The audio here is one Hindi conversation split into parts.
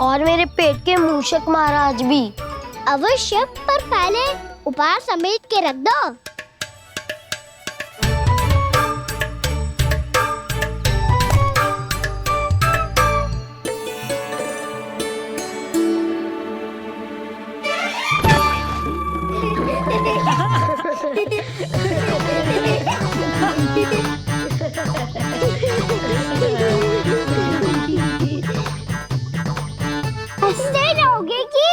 और मेरे पेट के मूषक महाराज भी। अवश्य, पर पहले उपहार समेट के रख दो। हंसते रहोगे कि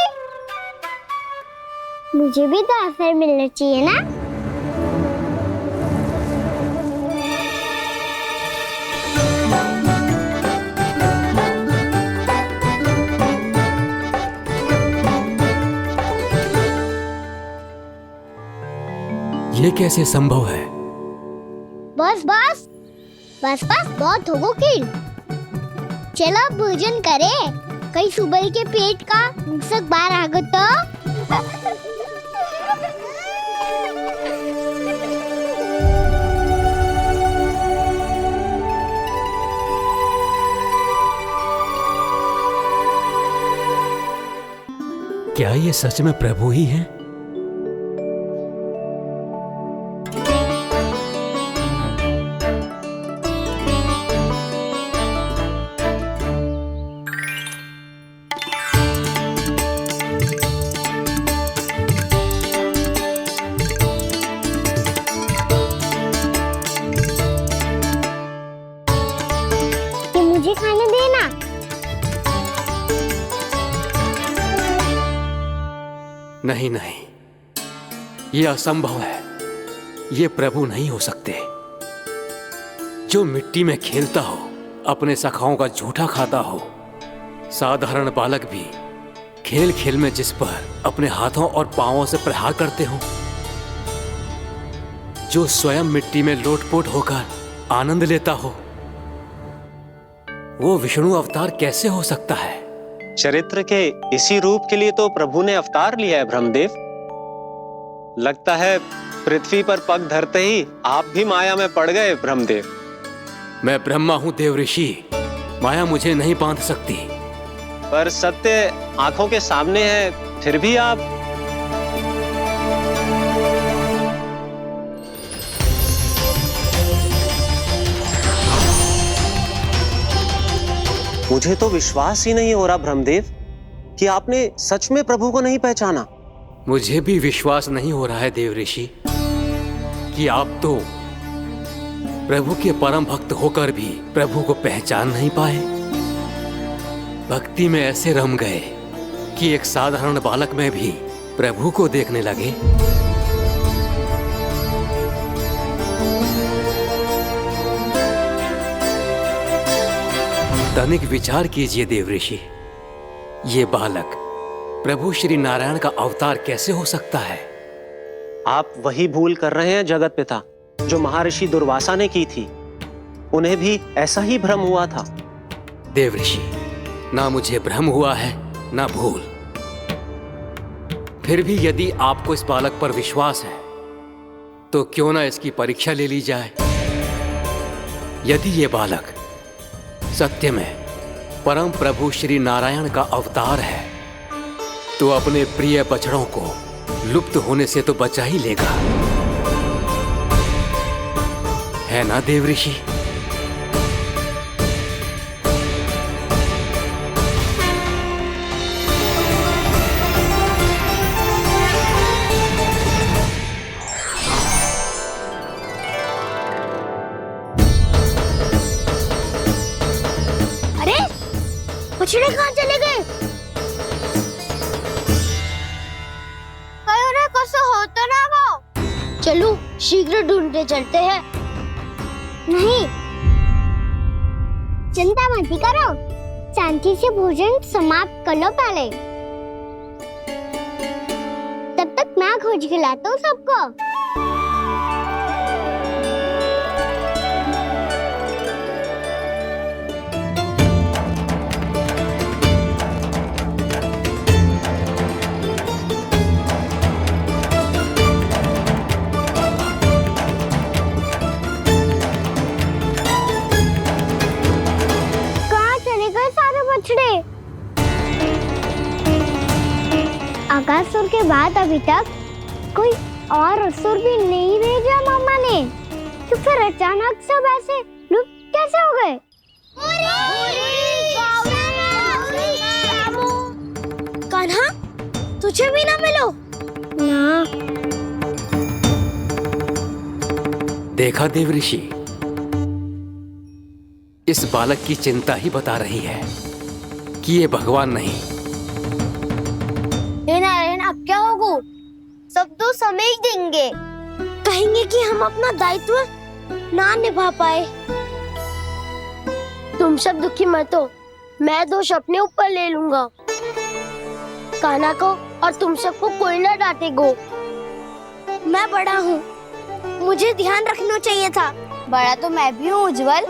मुझे भी तो अवसर मिलना चाहिए ना। ये कैसे संभव है? बस बस बस बस बहुत हो गई। चलो भोजन करें, कहीं सुबह के पेट का मूषक बाहर आ गया तो। क्या ये सच में प्रभु ही हैं? मुझे खाने देना। नहीं नहीं, ये असंभव है। ये प्रभु नहीं हो सकते। जो मिट्टी में खेलता हो, अपने सखाओं का झूठा खाता हो, साधारण बालक भी खेल खेल में जिस पर अपने हाथों और पांवों से प्रहार करते हो, जो स्वयं मिट्टी में लोटपोट होकर आनंद लेता हो, वो विष्णु अवतार कैसे हो सकता है? चरित्र के इसी रूप के लिए तो प्रभु ने अवतार लिया है ब्रह्मदेव। लगता है पृथ्वी पर पग धरते ही आप भी माया में पड़ गए ब्रह्मदेव। मैं ब्रह्मा हूं देव ऋषि, माया मुझे नहीं बांध सकती। पर सत्य आंखों के सामने है, फिर भी आप। मुझे तो विश्वास ही नहीं हो रहा ब्रह्मदेव कि आपने सच में प्रभु को नहीं पहचाना। मुझे भी विश्वास नहीं हो रहा है देव ऋषि कि आप तो प्रभु के परम भक्त होकर भी प्रभु को पहचान नहीं पाए। भक्ति में ऐसे रम गए कि एक साधारण बालक में भी प्रभु को देखने लगे। तनिक विचार कीजिए देव ऋषि, ये बालक प्रभु श्री नारायण का अवतार कैसे हो सकता है? आप वही भूल कर रहे हैं जगत पिता, जो महर्षि दुर्वासा ने की थी। उन्हें भी ऐसा ही भ्रम हुआ था। देव ऋषि, ना मुझे भ्रम हुआ है ना भूल। फिर भी यदि आपको इस बालक पर विश्वास है तो क्यों ना इसकी परीक्षा ले ली जाए। यदि ये बालक सत्य में परम प्रभु श्री नारायण का अवतार है तो अपने प्रिय बछड़ों को लुप्त होने से तो बचा ही लेगा, है ना देव ऋषि? बछड़े कहाँ चले गए? कैसे होता ना वो? चलो शीघ्र ढूंढते चलते हैं। नहीं, चिंता मत करो, शांति से भोजन समाप्त कर लो पहले। तब तक मैं खोज के लाता हूँ सबको। आकासुर के बाद अभी तक कोई और असुर भी नहीं भेजा मामा ने, तो फिर अचानक सब ऐसे लुप्त कैसे हो गए? कान्हा, तुझे भी ना मिलो। ना। देखा देव ऋषि, इस बालक की चिंता ही बता रही है कि ये भगवान नहीं। हे नारायण, अब क्या होगा? सब तो समझ देंगे, कहेंगे कि हम अपना दायित्व ना निभा पाए। तुम सब दुखी मत हो, मैं दोष अपने ऊपर ले लूंगा। कान्हा को और तुम सबको कोई ना डांटेगो। मैं बड़ा हूँ, मुझे ध्यान रखना चाहिए था। बड़ा तो मैं भी हूँ उज्जवल।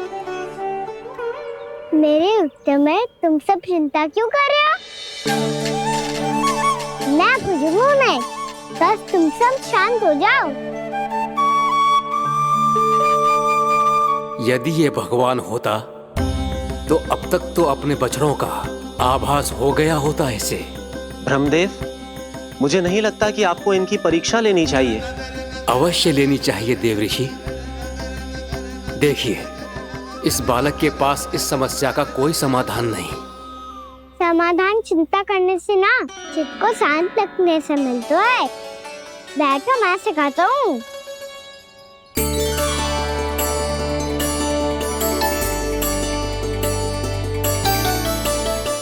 मेरे उत्तर में तुम सब चिंता क्यों कर रहे हो? मैं बुजुर्ग नहीं, बस तुम सब शांत हो जाओ। यदि ये भगवान होता तो अब तक तो अपने बछड़ों का आभास हो गया होता इसे। ब्रह्मदेव, मुझे नहीं लगता कि आपको इनकी परीक्षा लेनी चाहिए। अवश्य लेनी चाहिए देव ऋषि। देखिए, इस बालक के पास इस समस्या का कोई समाधान नहीं। समाधान चिंता करने से ना, चित्त को शांत रखने से मिलता है। बैठो, मैं सिखाता हूँ।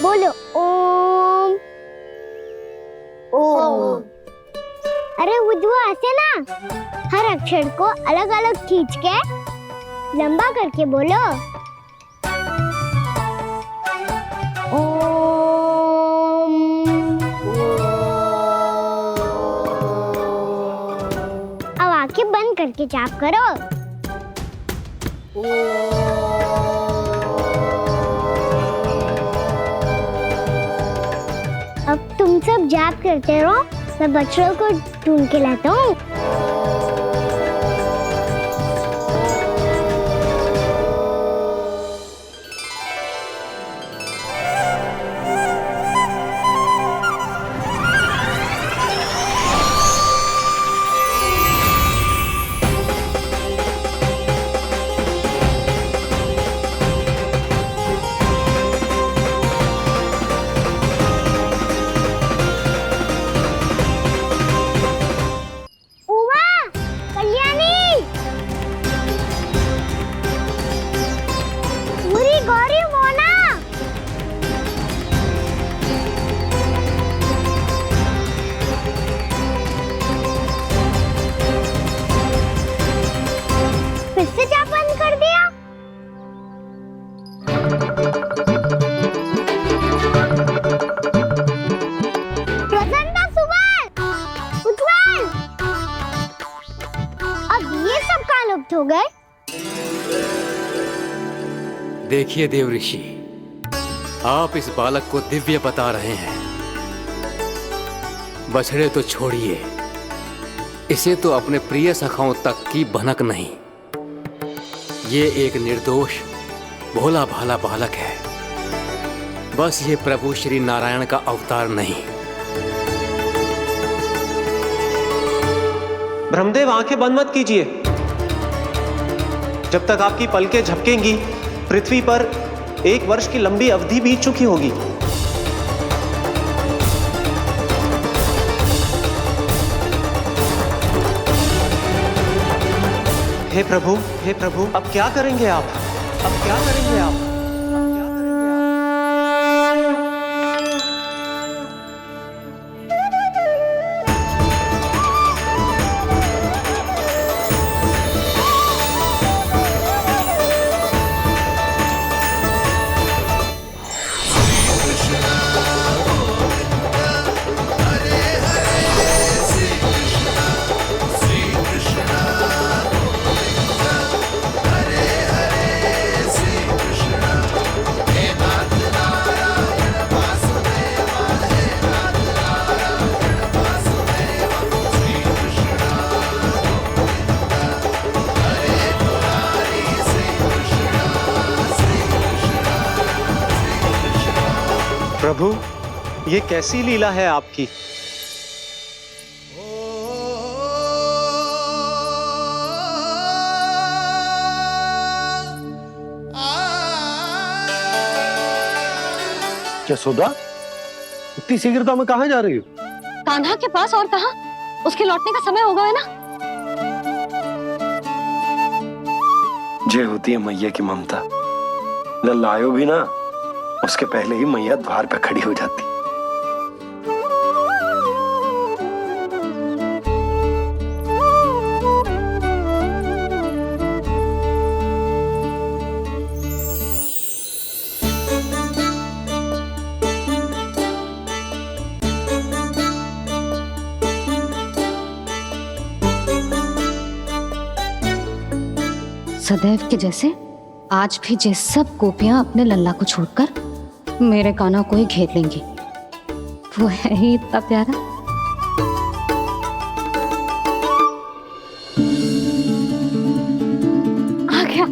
बोलो ओम। ओम। अरे उज्जवा, ऐसे ना हर अक्षर को अलग अलग खींच के लंबा करके बोलो। ओम। अब आंखें बंद करके जाप करो। अब तुम सब जाप करते रहो, मैं बच्चों को ढूंढ के लाता हूँ। हो गए। देखिए देव ऋषि, आप इस बालक को दिव्य बता रहे हैं। बछड़े तो छोड़िए, इसे तो अपने प्रिय सखाओं तक की भनक नहीं। ये एक निर्दोष भोला भाला बालक है, बस ये प्रभु श्री नारायण का अवतार नहीं। ब्रह्मदेव, आंखें बंद मत कीजिए। जब तक आपकी पलकें झपकेंगी, पृथ्वी पर 1 वर्ष की लंबी अवधि बीत चुकी होगी। हे प्रभु, अब क्या करेंगे आप? अब क्या करेंगे आप? प्रभु, ये कैसी लीला है आपकी? यशोदा, इतनी शीघ्रता में कहाँ जा रही हो? कान्हा के पास, और कहाँ? उसके लौटने का समय हो गया है ना। जे होती है मैया की ममता, लल्ला आयो भी ना, उसके पहले ही मैया द्वार पे खड़ी हो जाती। सदैव के जैसे आज भी जे सब गोपियां अपने लल्ला को छोड़कर मेरे कान्हा को ही घेर लेंगी। वो है ही इतना प्यारा। आ गया।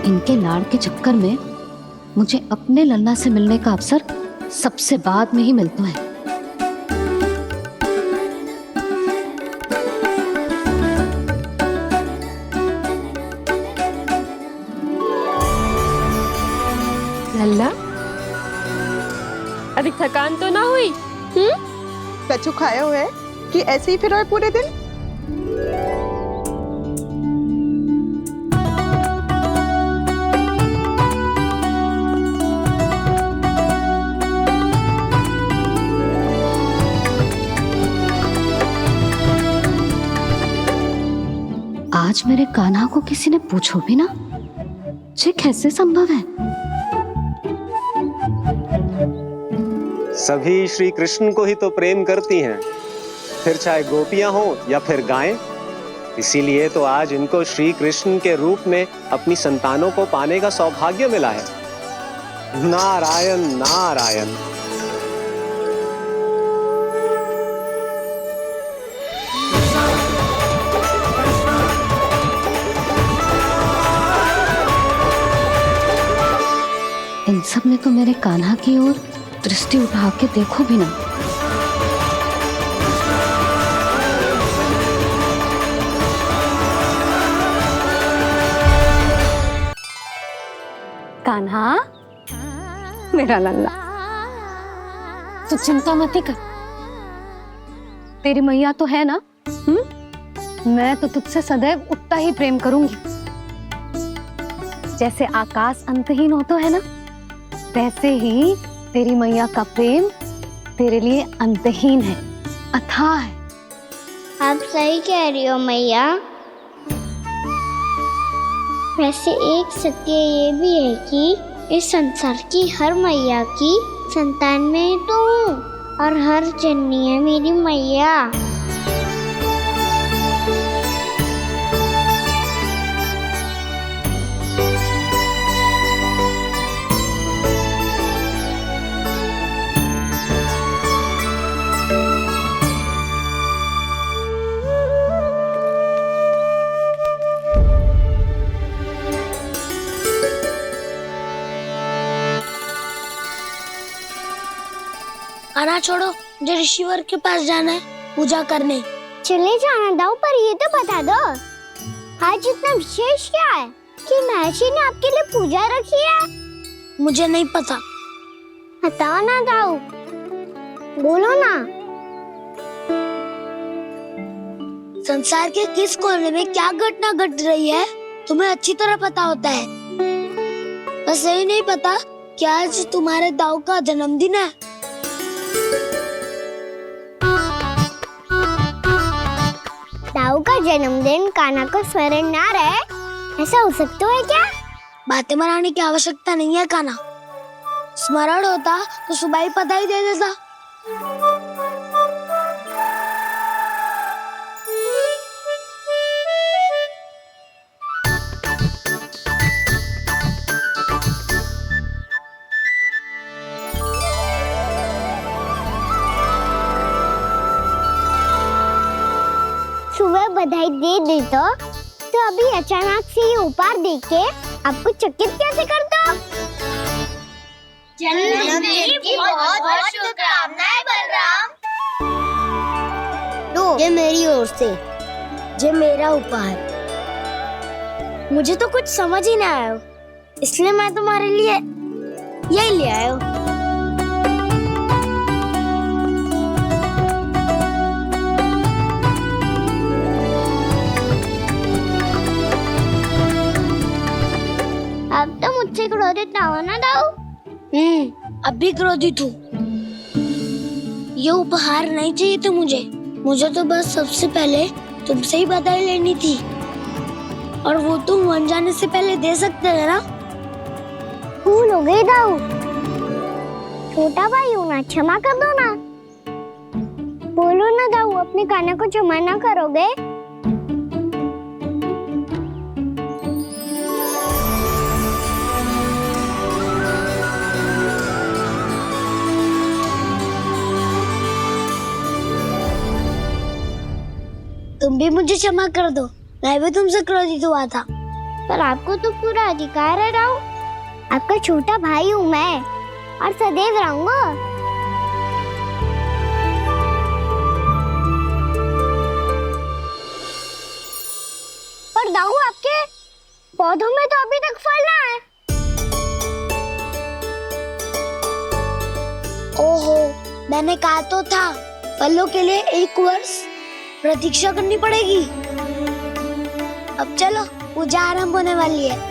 इनके लाड़ के चक्कर में मुझे अपने लल्ला से मिलने का अवसर सबसे बाद में ही मिलता है। लल्ला, अभी थकान तो ना हुई? कछु खाया हुआ है कि ऐसे ही फिर रहे पूरे दिन? आज मेरे कान्हा को किसी ने पूछो भी ना, ये कैसे संभव है? सभी श्री कृष्ण को ही तो प्रेम करती हैं, फिर चाहे गोपियां हो या फिर गायें। इसीलिए तो आज इनको श्री कृष्ण के रूप में अपनी संतानों को पाने का सौभाग्य मिला है। नारायण नारायण। इन सब ने तो मेरे कान्हा की ओर दृष्टि उठा के देखो भी ना। कान्हा, मेरा लल्ला, तू चिंता मत कर। तेरी मैया तो है ना? मैं तो तुझसे सदैव उतना ही प्रेम करूंगी। जैसे आकाश अंतहीन होता है ना, वैसे ही तेरी मैया का प्रेम तेरे लिए अंतहीन है, अथाह है। आप सही कह रही हो मैया। वैसे एक सत्य ये भी है कि इस संसार की हर मैया की संतान में तो हूँ, और हर जननी है मेरी मैया। कान्हा छोड़ो, मुझे ऋषिवर के पास जाना है पूजा करने। चले जाना दाऊ, पर ये तो बता दो आज इतना विशेष क्या है कि महर्षि ने आपके लिए पूजा रखी है? मुझे नहीं पता। बताओ ना दाऊ, बोलो ना। संसार के किस कोने में क्या घटना घट रही है तुम्हें अच्छी तरह पता होता है। बस यही नहीं पता कि आज तुम्हारे दाऊ का जन्मदिन है। दाऊ का जन्मदिन कान्हा को स्मरण ना रहे, ऐसा हो सकता है क्या? बातें बनाने की आवश्यकता नहीं है कान्हा। स्मरण होता तो सुबह ही पता ही दे देता। सुबह बधाई दे देता तो अभी अचानक से ये उपहार देख के आपको चकित कैसे कर दो? जन्मदिन की बहुत बहुत शुभकामनाएं ये मेरी ओर से। ये मेरा उपहार। मुझे तो कुछ समझ ही ना आया, इसलिए मैं तुम्हारे लिए यही ले आया हूँ। अब तो मुझसे क्रोधित ना होना दाऊ। अब भी क्रोधित हूँ। ये उपहार नहीं चाहिए था मुझे तो बस सबसे पहले तुमसे ही बधाई लेनी थी, और वो तुम बन जाने से पहले दे सकते थे ना। भूल हो गई दाऊ। छोटा भाई हूँ ना, क्षमा कर दो ना। बोलो ना दाऊ, अपने कान्हा को क्षमा ना करोगे? तुम भी मुझे क्षमा कर दो, मैं भी तुमसे क्रोधित हुआ था। पर आपको तो पूरा अधिकार है दाऊ। आपका छोटा भाई हूँ मैं, और सदैव रहूंगा। पर दाऊ, आपके पौधों में तो अभी तक फल ना है। ओहो, मैंने कहा तो था फलों के लिए 1 वर्ष प्रतीक्षा करनी पड़ेगी। अब चलो, पूजा आरंभ होने वाली है।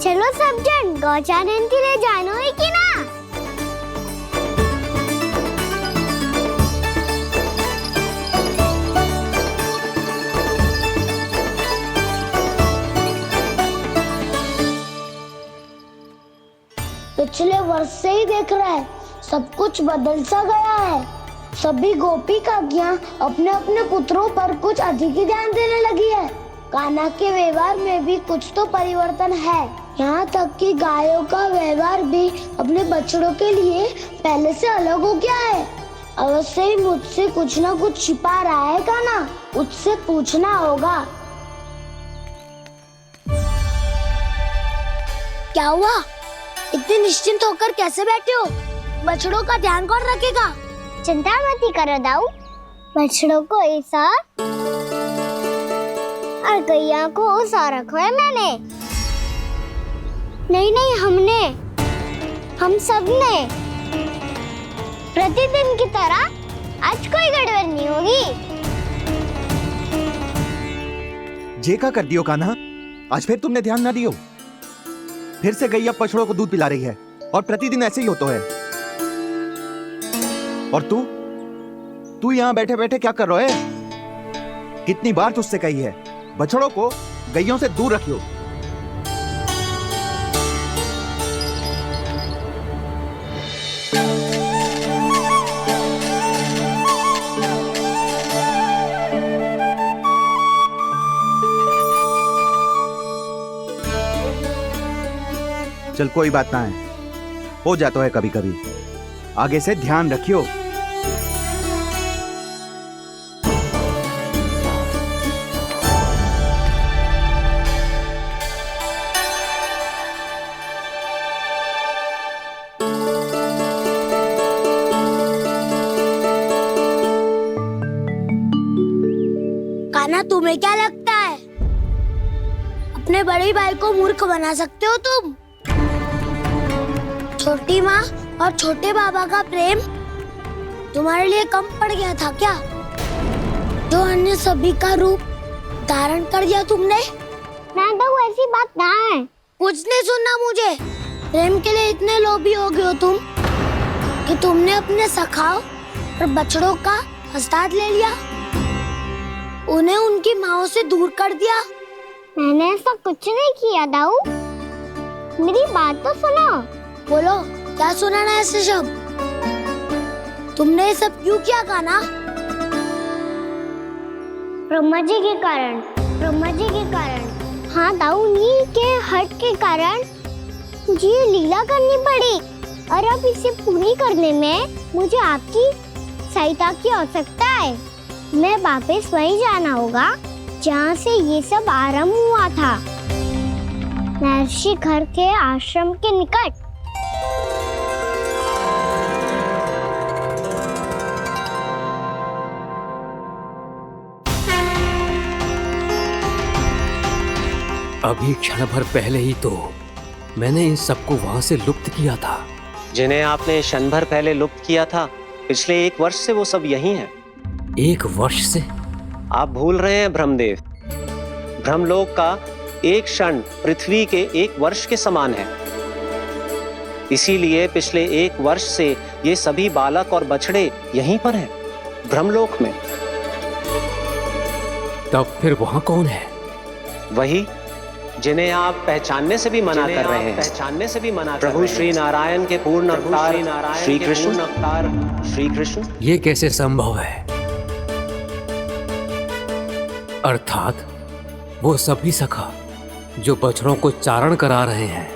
चलो सब जन गौचारण के लिए जानो है कि ना? पिछले वर्ष से ही देख रहा है, सब कुछ बदल सा गया है। सभी गोपी काकियां अपने अपने पुत्रों पर कुछ अधिक ही ध्यान देने लगी है। कान्हा के व्यवहार में भी कुछ तो परिवर्तन है। यहाँ तक कि गायों का व्यवहार भी अपने बछड़ों के लिए पहले से अलग हो गया है। अवश्य ही मुझसे कुछ ना कुछ छिपा रहा है कान्हा, उससे पूछना होगा। क्या हुआ? इतने निश्चिंत होकर कैसे बैठे हो? बछड़ों का ध्यान कौन रखेगा? चिंता मत करो दाऊ, बछड़ों को ऐसा और गैया को ऐसा रखा है मैंने। नहीं, हम सब ने प्रतिदिन की तरह आज कोई गड़बड़ नहीं होगी। जे का कर दियो कान्हा, आज फिर तुमने ध्यान ना दियो। फिर से गैया बछड़ों को दूध पिला रही है, और प्रतिदिन ऐसे ही होता है। और तू यहाँ बैठे बैठे क्या कर रहा है? कितनी बार तुझसे कही है, बछड़ों को गैयों से दूर रखियो। चल कोई बात ना है, हो जाता है कभी कभी। आगे से ध्यान रखियो। कान्हा, तुम्हें क्या लगता है अपने बड़े भाई को मूर्ख बना सकते हो तुम? छोटी माँ और छोटे बाबा का प्रेम तुम्हारे लिए कम पड़ गया था क्या? जो अन्य सभी का रूप धारण कर दिया तुमने? ना तो ऐसी बात ना है। कुछ नहीं सुनना मुझे। प्रेम के लिए इतने लोभी हो गए हो तुम कि तुमने अपने सखाओं और बछड़ों का हस्ताक्षर ले लिया, उन्हें उनकी माँओं से दूर कर दिया। मैंने ऐसा कुछ नहीं किया दाऊ, मेरी बात तो सुनो। बोलो, क्या सुनाना है ऐसे शब्द? तुमने ये सब क्यों किया कान्हा? ब्रह्मा जी के कारण। हाँ ताऊ, नील के हट के कारण मुझे ये लीला करनी पड़ी और अब इसे पूरी करने में मुझे आपकी सहायता की आवश्यकता है। मैं वापस वहीं जाना होगा जहाँ से ये सब आरंभ हुआ था, महर्षि घर के आश्रम के निकट। अभी क्षण भर पहले ही तो मैंने इन सबको वहां से लुप्त किया था। जिन्हें आपने क्षण भर पहले लुप्त किया था, पिछले 1 वर्ष से वो सब यही हैं। 1 वर्ष से? आप भूल रहे हैं ब्रह्मदेव। ब्रह्मलोक का एक क्षण पृथ्वी के 1 वर्ष के समान है। इसीलिए पिछले 1 वर्ष से ये सभी बालक और बछड़े यहीं पर हैं, ब्रह्मलोक में। तब फिर वहां कौन है? वही जिन्हें आप पहचानने से भी मना कर रहे हैं। प्रभु श्री नारायण के पूर्ण अवतार श्री कृष्ण। ये कैसे संभव है? अर्थात वो सभी सखा जो बछड़ों को चारण करा रहे हैं,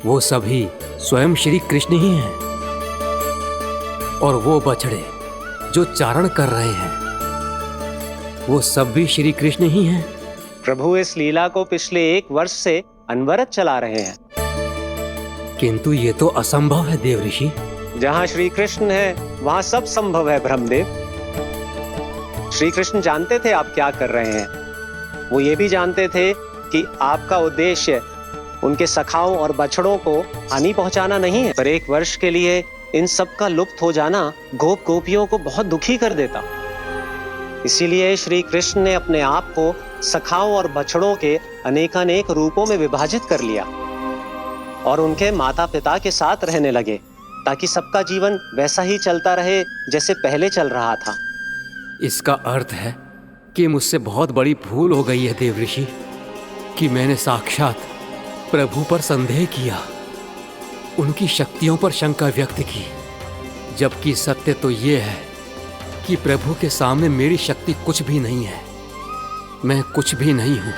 वो सभी स्वयं श्री कृष्ण ही हैं। और वो बछड़े जो चारण कर रहे हैं, वो सब भी श्री कृष्ण ही हैं। प्रभु इस लीला को पिछले 1 वर्ष से अनवरत चला रहे हैं। किंतु ये तो असंभव है देव ऋषि। जहाँ श्री कृष्ण है वहाँ सब संभव है ब्रह्मदेव। श्री कृष्ण जानते थे आप क्या कर रहे हैं। वो ये भी जानते थे कि आपका उद्देश्य उनके सखाओं और बछड़ों को हानि पहुंचाना नहीं है। पर 1 वर्ष के लिए इन सब का लुप्त हो जाना गोप गोपियों को बहुत दुखी कर देता। इसीलिए श्री कृष्ण ने अपने आप को सखाओं और बछड़ों के अनेकानेक रूपों में विभाजित कर लिया और उनके माता पिता के साथ रहने लगे, ताकि सबका जीवन वैसा ही चलता रहे जैसे पहले चल रहा था। इसका अर्थ है कि मुझसे बहुत बड़ी भूल हो गई है देव ऋषि, कि मैंने साक्षात प्रभु पर संदेह किया, उनकी शक्तियों पर शंका व्यक्त की, जबकि सत्य तो ये है कि प्रभु के सामने मेरी शक्ति कुछ भी नहीं है। मैं कुछ भी नहीं हूं।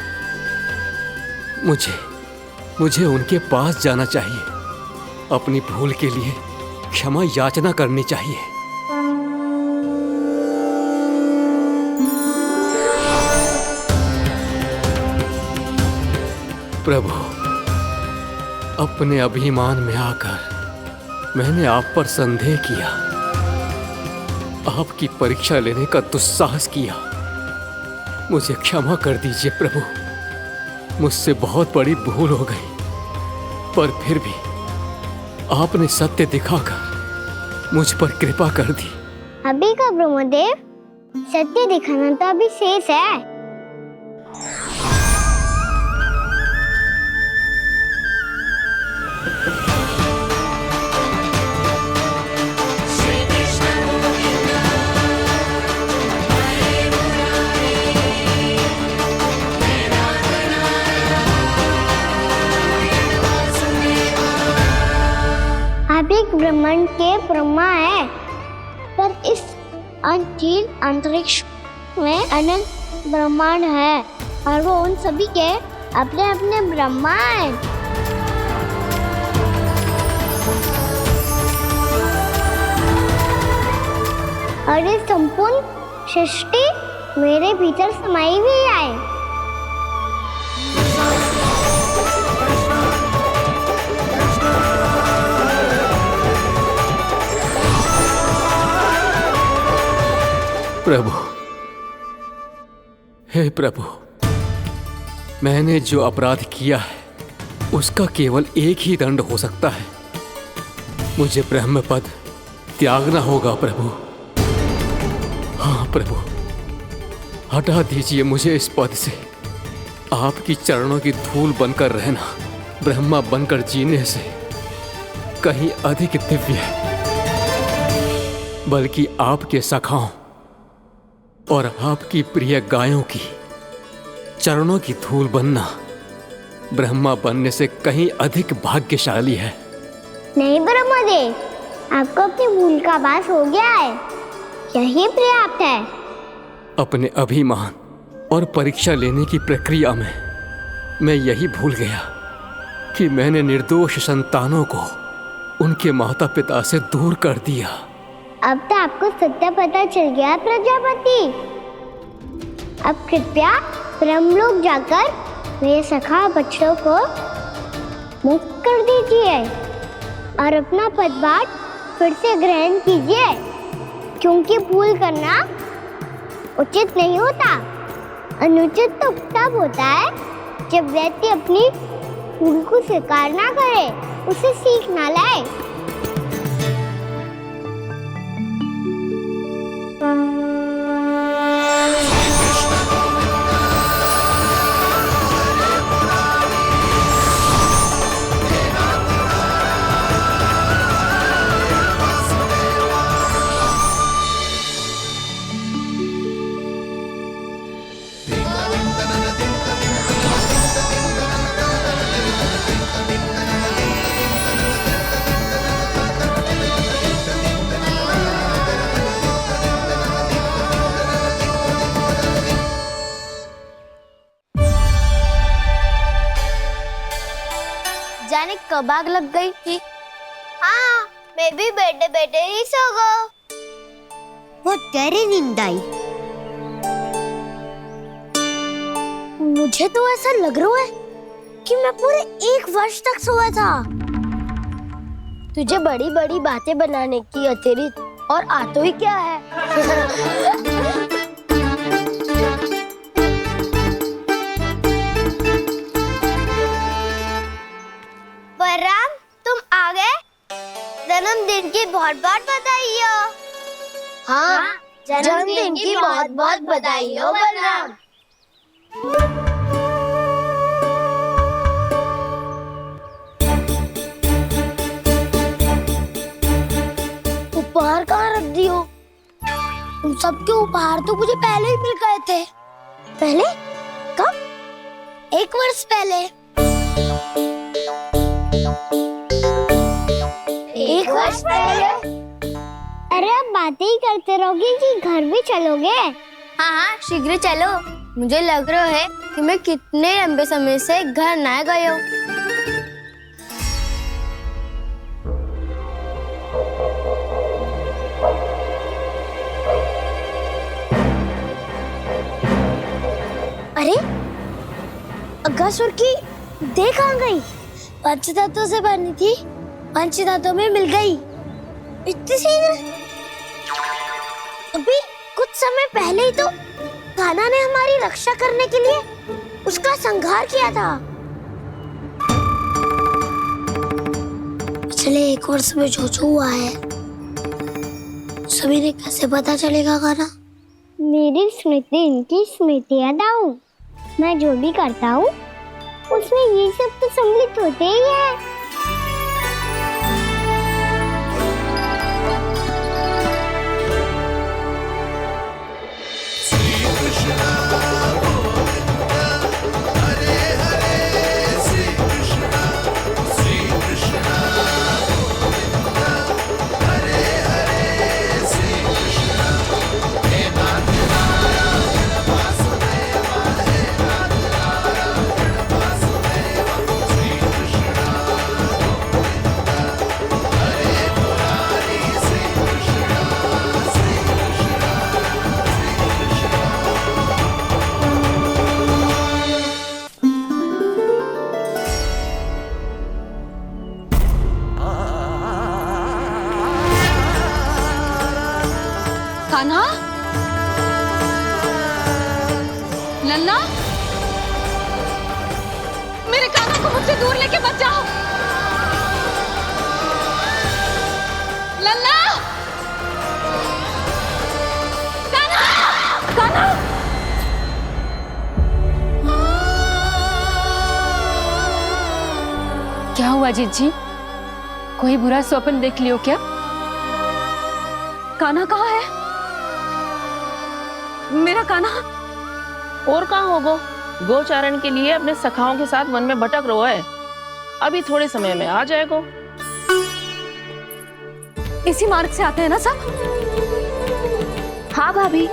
मुझे उनके पास जाना चाहिए, अपनी भूल के लिए क्षमा याचना करनी चाहिए। प्रभु, अपने अभिमान में आकर मैंने आप पर संदेह किया, आपकी परीक्षा लेने का दुस्साहस किया। मुझे क्षमा कर दीजिए प्रभु, मुझसे बहुत बड़ी भूल हो गई। पर फिर भी आपने सत्य दिखाकर मुझ पर कृपा कर दी। अभी का ब्रह्मदेव, सत्य दिखाना तो अभी शेष है। ब्रह्मांड के ब्रह्मा है, पर इस अनंत अंतरिक्ष में अनंत ब्रह्मांड है और वो उन सभी के अपने अपने ब्रह्मा हैं। और ये संपूर्ण सृष्टि मेरे भीतर समाई हुई है। प्रभु, हे प्रभु, मैंने जो अपराध किया है उसका केवल एक ही दंड हो सकता है। मुझे ब्रह्म पद त्यागना होगा प्रभु। हाँ प्रभु, हटा दीजिए मुझे इस पद से। आपकी चरणों की धूल बनकर रहना ब्रह्मा बनकर जीने से कहीं अधिक दिव्य है। बल्कि आपके सखाओं और आपकी प्रिय गायों की चरणों की धूल बनना ब्रह्मा बनने से कहीं अधिक भाग्यशाली है। नहीं ब्रह्मदेव, आपको अपनी भूल का आभास हो गया है, यही पर्याप्त है। अपने अभिमान और परीक्षा लेने की प्रक्रिया में मैं यही भूल गया कि मैंने निर्दोष संतानों को उनके माता पिता से दूर कर दिया। अब तो आपको सत्य पता चल गया प्रजापति। अब कृपया ब्रह्मलोक जाकर मेरे सखा बच्चों को मुक्त कर दीजिए और अपना पदभार फिर से ग्रहण कीजिए, क्योंकि भूल करना उचित नहीं होता। अनुचित तो तब होता है जब व्यक्ति अपनी भूल को स्वीकार ना करे, उसे सीख ना लाए। जाने कब आग लग गई थी। हाँ, मैं भी बैठे बैठे ही सो गया। बहुत गहरी नींद आई। मुझे तो ऐसा लग रहा है कि मैं पूरे 1 वर्ष तक सोया था। तुझे बड़ी बड़ी बातें बनाने की अतिरिक्त और आता ही क्या है। बलराम, तुम आ गए? जन्मदिन की बहुत बहुत बधाई हो। हाँ, जन्मदिन की बहुत बहुत बधाई हो बलराम। उपहार कहाँ रख दियो? उन सबके उपहार तो मुझे पहले ही मिल गए थे। पहले? कब? 1 वर्ष पहले। 1 वर्ष पहले? अरे अब बातें ही करते रहोगे कि घर भी चलोगे? हाँ हाँ, शीघ्र चलो। मुझे लग रहा है कि मैं कितने लंबे समय से घर ना गई हूँ। अरे, अगासुर की देह कहाँ गई? पंचतत्वों से बनी थी, पंचतत्वों में मिल गई। इतनी शीघ्र? अभी कुछ समय पहले ही तो कान्हा ने हमारी रक्षा करने के लिए उसका संहार किया था। पिछले 1 वर्ष में जो जो हुआ है सभी ने कैसे पता चलेगा कान्हा? मेरी स्मृति इनकी स्मृति अदाऊं। मैं जो भी करता हूँ उसमें ये सब तो सम्मिलित होते ही है। कान्हा, लल्ला, मेरे कान्हा को मुझसे दूर लेके मत जाओ। लल्ला, कान्हा, कान्हा। क्या हुआ जीजी? कोई बुरा स्वप्न देख लियो क्या? कान्हा कहाँ है? मेरा कान्हा? और कहाँ होगो? गोचारण के लिए अपने सखाओं के साथ वन में भटक रहो है। अभी थोड़े समय में आ जाएगो। इसी मार्ग से आते हैं ना सब? हाँ भाभी।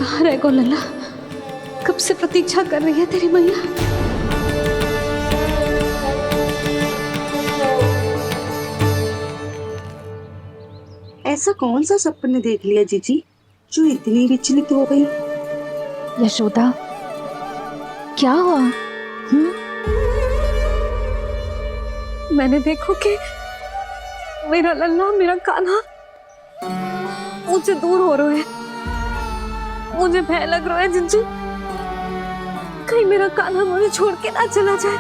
कहाँ रह गो लल्ला? कब से प्रतीक्षा कर रही है तेरी मैया। ऐसा कौन सा सपने देख लिया जीजी जो इतनी विचलित हो गई? यशोदा, क्या हुआ? मैंने देखो कि मेरा लल्ला, मेरा कान्हा मुझसे दूर हो रहे हैं। मुझे भय लग रहा है जिंजू, कहीं मेरा कान्हा मुझे छोड़ के ना चला जाए।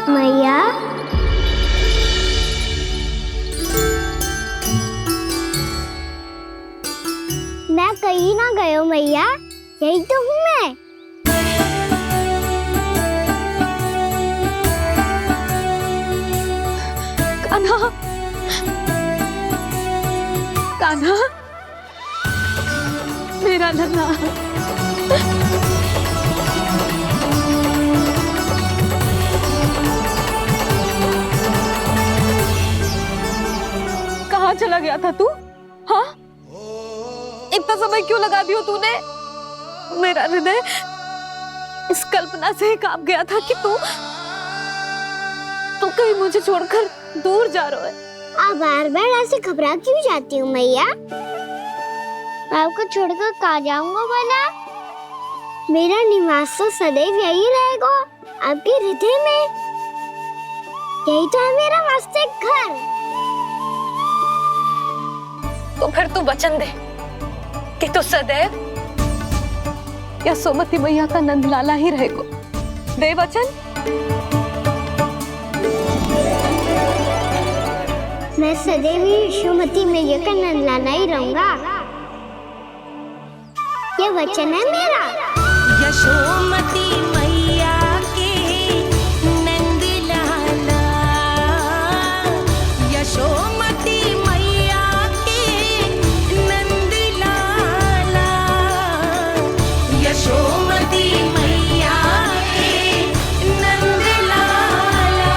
मैया, मैं कहीं ना गयो मैया, यही तो हूँ मैं। कान्हा, कान्हा, मेरा लल्ला। कहाँ चला गया था तू? हाँ, इतना समय क्यों लगा दिया तूने? मेरा हृदय इस कल्पना से ही कांप गया था कि तू कहीं मुझे छोड़कर दूर जा रहा है। आप बार बार ऐसे घबरा क्यों जाती हूँ मैया? आपको छोड़कर कहाँ जाऊंगा भला? मेरा निवास तो सदैव यही रहेगा, आपके हृदय में। यही तो है मेरा वास्तविक घर। तो फिर तू वचन दे कि तू सदैव यशोमती मैया का नंदलाला ही रहेगा। दे वचन। मैं सदैव यशोमती मैया का नंदलाला ही रहूंगा, ये वचन है मेरा। यशोमती मैया के नंदलाला, यशोमती मैया के नंदलाला, यशोमती मैया के नंदलाला।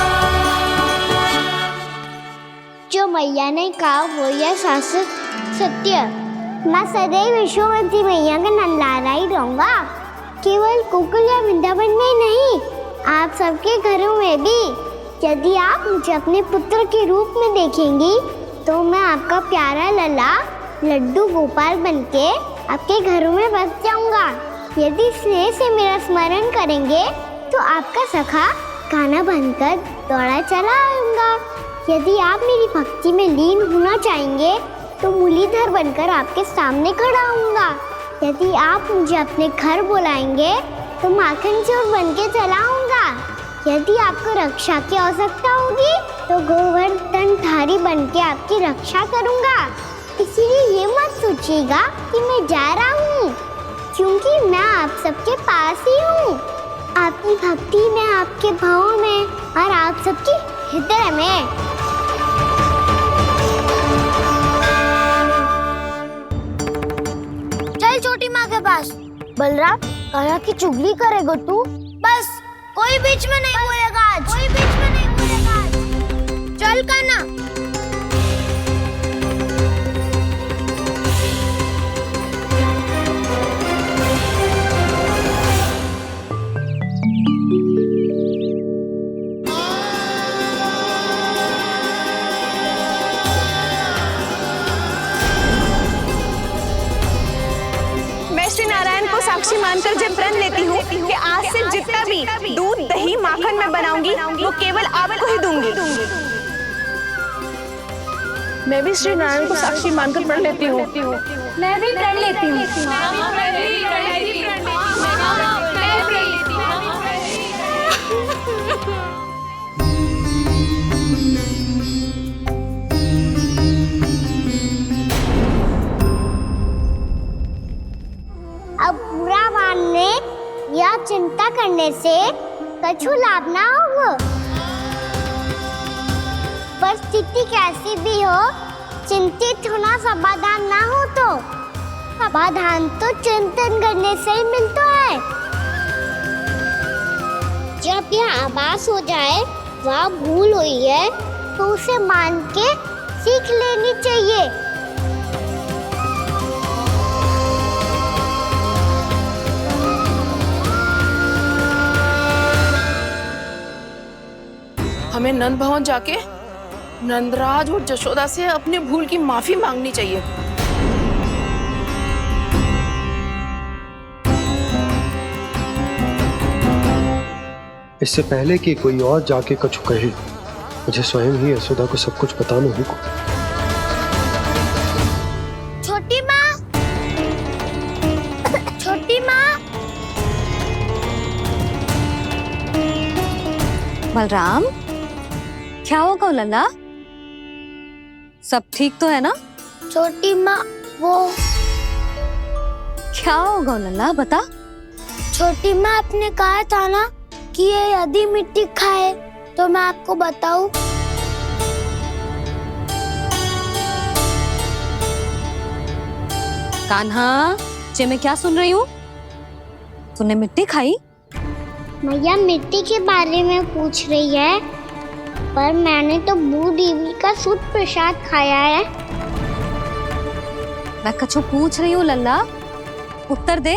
जो मैया ने कहा वो यह शाश्वत सत्य। मैं सदैव यशोमती मैया का नंदलाला ही रहूंगा, केवल गोकुल या वृंदावन में नहीं, आप सबके घरों में भी। यदि आप मुझे अपने पुत्र के रूप में देखेंगी तो मैं आपका प्यारा लल्ला लड्डू गोपाल बनके आपके घरों में बस जाऊंगा। यदि स्नेह से मेरा स्मरण करेंगे तो आपका सखा गाना बनकर दौड़ा चला आऊंगा। यदि आप मेरी भक्ति में लीन होना चाहेंगे तो मुरलीधर बनकर आपके सामने खड़ा होऊंगा। यदि आप मुझे अपने घर बुलाएंगे तो माखन चोर बनके चला आऊंगा। यदि आपको रक्षा की आवश्यकता होगी तो गोवर्धनधारी बनके आपकी रक्षा करूंगा। इसीलिए ये मत सोचिएगा कि मैं जा रहा हूँ, क्योंकि मैं आप सबके पास ही हूँ, आपकी भक्ति में, आपके भाव में और आप सबके हृदय में। चल छोटी माँ के पास। बलराम, कान्हा की चुगली करेगा तू? बस, कोई बीच में नहीं बोलेगा आज। कोई बीच में नहीं बोलेगा आज। चल कान्हा। श्री नारायण को साक्षी मानकर जब प्रण लेती हूँ कि आज से जितना भी दूध, दही, माखन मैं बनाऊंगी वो केवल आपको ही दूंगी। मैं भी श्री नारायण को साक्षी मानकर प्रण लेती हूँ। मैं भी प्रण लेती हूँ। अब बुरा मानने या चिंता करने से कछु लाभ ना होगा। परिस्थिति कैसी भी हो, चिंतित होना समाधान ना हो तो समाधान तो चिंतन करने से ही मिलता है। जब यह आभास हो जाए वह भूल हुई है तो उसे मान के सीख लेनी चाहिए। हमें नंद भवन जाके नंदराज और जशोदा से अपनी भूल की माफी मांगनी चाहिए। इससे पहले कि कोई और जाके कछु कहे, मुझे स्वयं ही यशोदा को सब कुछ बताना होगा। छोटी माँ, छोटी माँ। बलराम, क्या होगा लल्ला? सब ठीक तो है ना? छोटी माँ, वो क्या होगा लल्ला, बता। छोटी माँ, आपने कहा था ना कि ये यदि मिट्टी खाए तो मैं आपको बताऊं। कान्हा, जे मैं क्या सुन रही हूँ? तूने मिट्टी खाई? मैया मिट्टी के बारे में पूछ रही है, पर मैंने तो भू देवी का शुद्ध प्रसाद खाया है। मैं कछु पूछ रही हूँ लल्ला, उत्तर दे।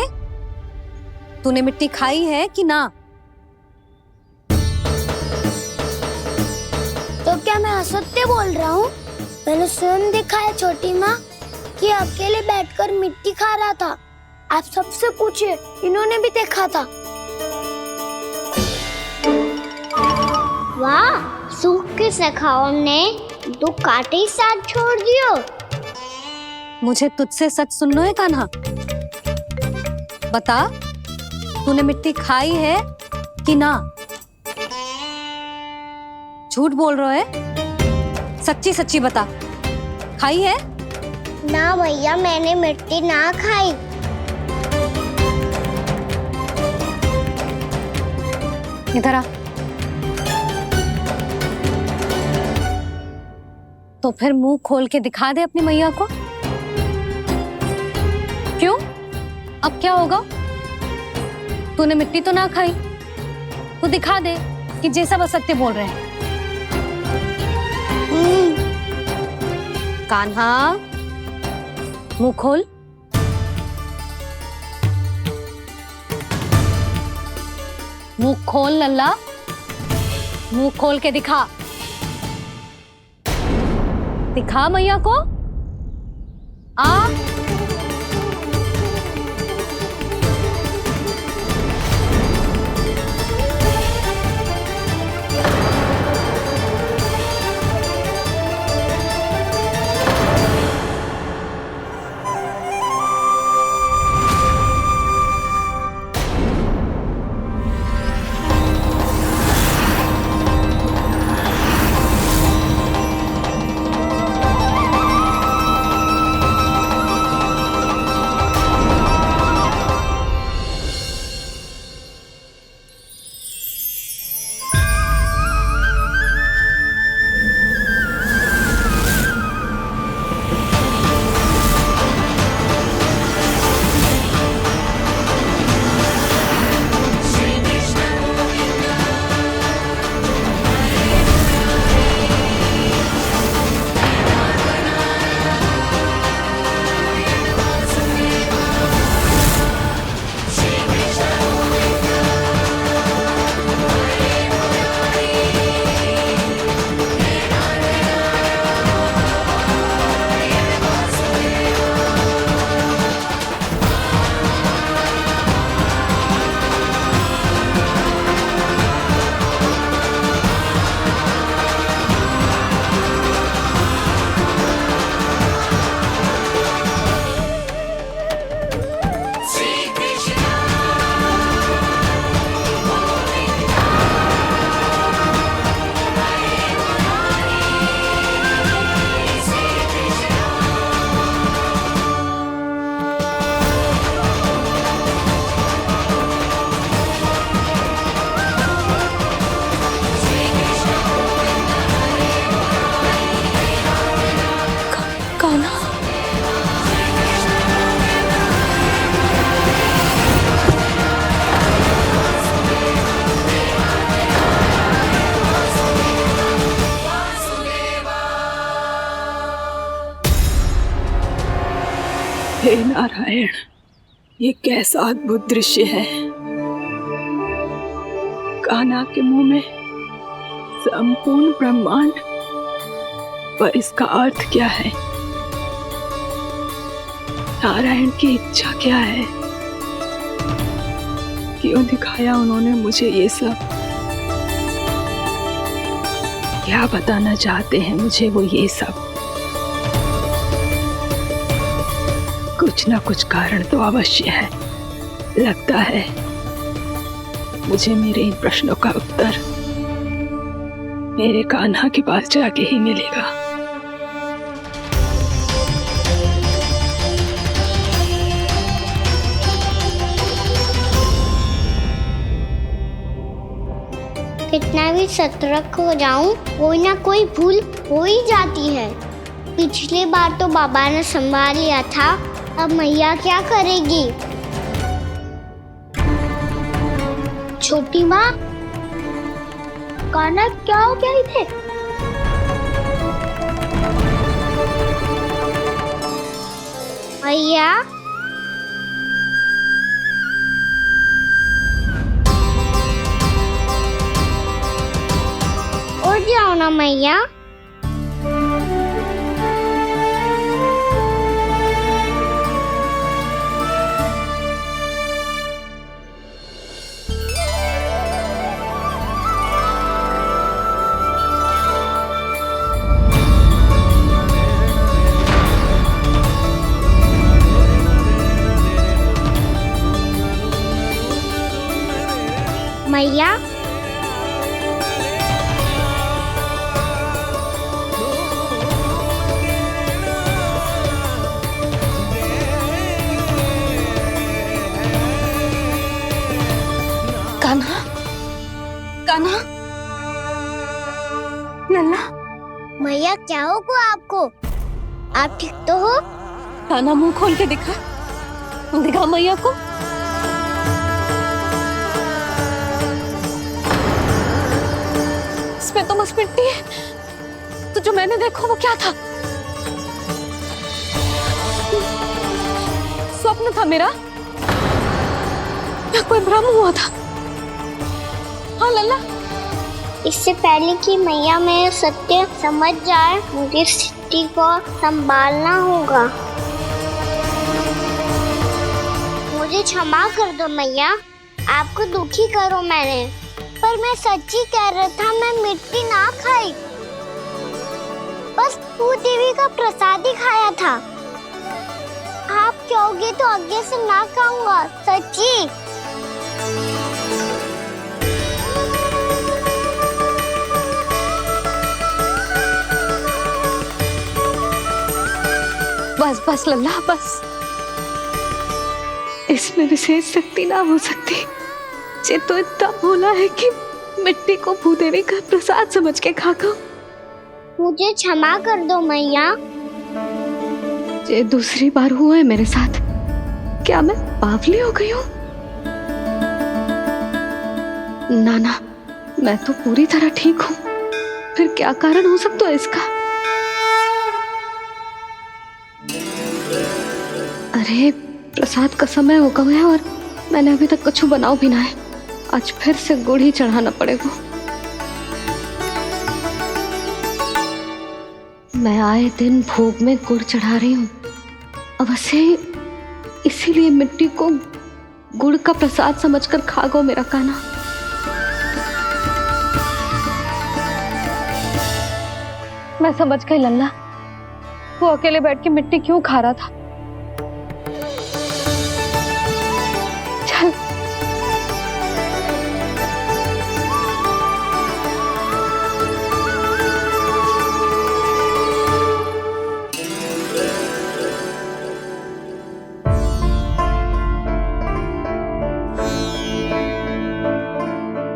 तूने मिट्टी खाई है कि ना? तो क्या मैं असत्य बोल रहा हूँ? मैंने स्वयं देखा है छोटी माँ कि अकेले बैठकर मिट्टी खा रहा था। आप सबसे पूछिए, इन्होंने भी देखा था। वाह, सूख के सखाओं ने 2 कांटे ही साथ छोड़ दियो। मुझे तुझसे सच सुनना है कान्हा। बता, तूने मिट्टी खाई है कि ना? झूठ बोल रहा है, सच्ची सच्ची बता, खाई है? ना भैया, मैंने मिट्टी ना खाई। इधर आ। तो फिर मुंह खोल के दिखा दे अपनी मैया को। क्यों? अब क्या होगा? तूने मिट्टी तो ना खाई, तो दिखा दे कि जैसा वो सत्य बोल रहे हैं। कान्हा, मुंह खोल। मुंह खोल लल्ला, मुंह खोल के दिखा। दिखा मैया को। आ हे नारायण, ये कैसा अद्भुत दृश्य है। कान्हा के मुंह में संपूर्ण ब्रह्मांड, पर इसका अर्थ क्या है? नारायण की इच्छा क्या है? क्यों दिखाया उन्होंने मुझे ये सब? क्या बताना चाहते हैं मुझे वो ये सब? कुछ ना कुछ कारण तो अवश्य है। लगता है मुझे मेरे इन प्रश्नों का उत्तर मेरे कान्हा के पास जाके ही मिलेगा। कितना भी सतर्क हो जाऊं, कोई ना कोई भूल हो ही जाती है। पिछली बार तो बाबा ने संभाल लिया था, अब मैया क्या करेगी? छोटी माँ, कान्हा क्या हो गया इधर? मैया, उठ जाओ ना मैया। मैया, कान्हा, कान्हा, लल्ला। मैया क्या होगा आपको? आप ठीक तो हो? कान्हा मुंह खोल के दिखा, दिखा मैया को। इसमें तो बस मिट्टी है, तो जो मैंने देखा वो क्या था? स्वप्न था मेरा या कोई भ्रम हुआ था? हाँ लल्ला, इससे पहले कि मैया मेरे सत्य समझ जाए, मुझे स्थिति को संभालना होगा। मुझे क्षमा कर दो मैया, आपको दुखी करो मैंने, पर मैं सच्ची कह रहा था, मैं मिट्टी ना खाई, बस तू देवी का प्रसाद ही खाया था। आप कहोगे तो आगे से ना खाऊंगा, सच्ची। बस बस लल्ला, बस। इसमें विशेष शक्ति ना हो सकती। ये तो इतना भोला है कि मिट्टी को भूदेवी का प्रसाद समझ के खागा। मुझे क्षमा कर दो मैया। ये दूसरी बार हुआ है मेरे साथ। क्या मैं बावली हो गई हूँ? ना ना, मैं तो पूरी तरह ठीक हूँ। फिर क्या कारण हो सकता है इसका? अरे प्रसाद का समय हो गया है और मैंने अभी तक कुछ बनाओ भी ना है। आज फिर से गुड़ ही चढ़ाना पड़ेगा। मैं आए दिन भोग में गुड़ चढ़ा रही हूँ, अवश्य इसीलिए मिट्टी को गुड़ का प्रसाद समझकर खा गो मेरा कान्हा। मैं समझ गई लल्ला, वो अकेले बैठ के मिट्टी क्यों खा रहा था। चल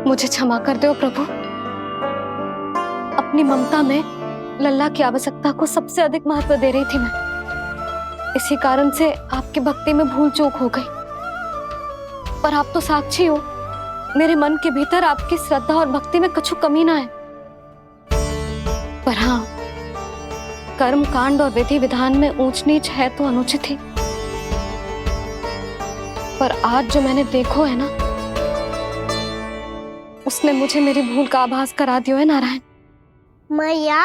मुझे क्षमा कर दो प्रभु। अपनी ममता में लल्ला की आवश्यकता को सबसे अधिक महत्व दे रही थी मैं। इसी कारण से आपकी भक्ति में भूल चूक हो गई। पर आप तो साक्षी हो, मेरे मन के भीतर आपकी श्रद्धा और भक्ति में कुछ कमी ना है। पर हाँ, कर्म कांड और विधि विधान में ऊंच नीच है तो अनुचित ही। पर आज जो मैंने देखो है ना, उसने मुझे मेरी भूल का आभास करा दिया है नारायण। मैया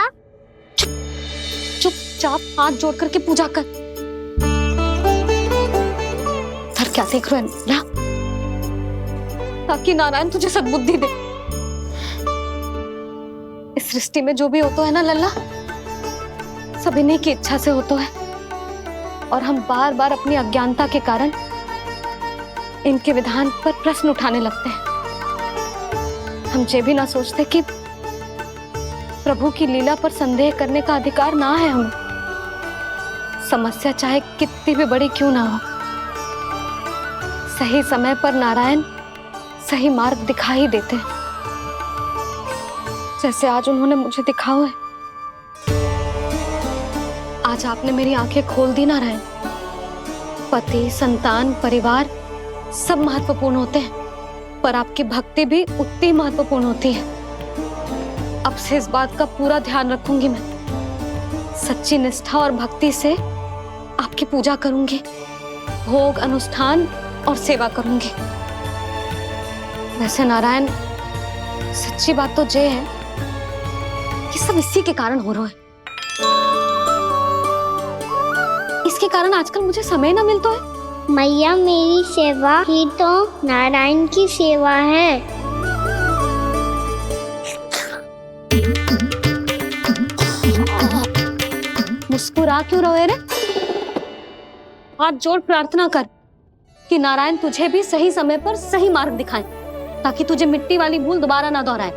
चुपचाप हाथ जोड़ करके पूजा कर। सर क्या देख रहे हैं? ला, ताकि नारायण तुझे सद्बुद्धि दे। इस सृष्टि में जो भी होता है ना लल्ला, सब इन्हीं की इच्छा से होता है, और हम बार बार अपनी अज्ञानता के कारण इनके विधान पर प्रश्न उठाने लगते हैं। हम ये भी ना सोचते कि प्रभु की लीला पर संदेह करने का अधिकार ना है हमें। समस्या चाहे कितनी भी बड़ी क्यों ना हो, सही समय पर नारायण सही मार्ग दिखा ही देते हैं, जैसे आज उन्होंने मुझे दिखाओ है। आज आपने मेरी आंखें खोल दी नारायण। पति, संतान, परिवार सब महत्वपूर्ण होते हैं, पर आपकी भक्ति भी उतनी महत्वपूर्ण होती है। अब से इस बात का पूरा ध्यान रखूंगी मैं। सच्ची निष्ठा और भक्ति से आपकी पूजा करूंगी, भोग, अनुष्ठान और सेवा करूंगी। वैसे नारायण, सच्ची बात तो ये है कि सब इसी के कारण हो रहा है। इसके कारण आजकल मुझे समय ना मिलता है। मैया, मेरी सेवा ही तो नारायण की सेवा है। मुस्कुरा क्यों रहे रे? हाथ जोड़ प्रार्थना कर कि नारायण तुझे भी सही समय पर सही मार्ग दिखाएं, ताकि तुझे मिट्टी वाली भूल दोबारा ना दोहराए।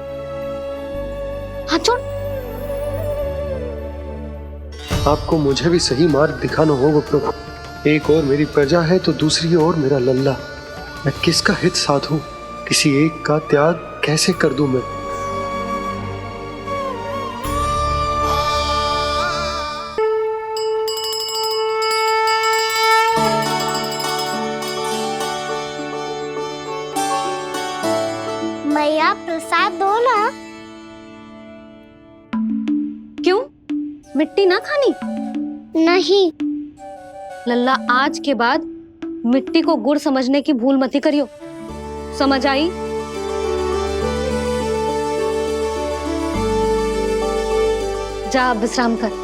हाथ जोड़। आपको मुझे भी सही मार्ग दिखाना होगा प्रभु। एक और मेरी प्रजा है तो दूसरी ओर मेरा लल्ला। मैं किसका हित साधूं? किसी एक का त्याग कैसे कर दूं मैं? मैया, प्रसाद दो ना। क्यों? मिट्टी ना खानी? नहीं। लल्ला, आज के बाद मिट्टी को गुड़ समझने की भूल मत करियो। समझ आई? जा विश्राम कर।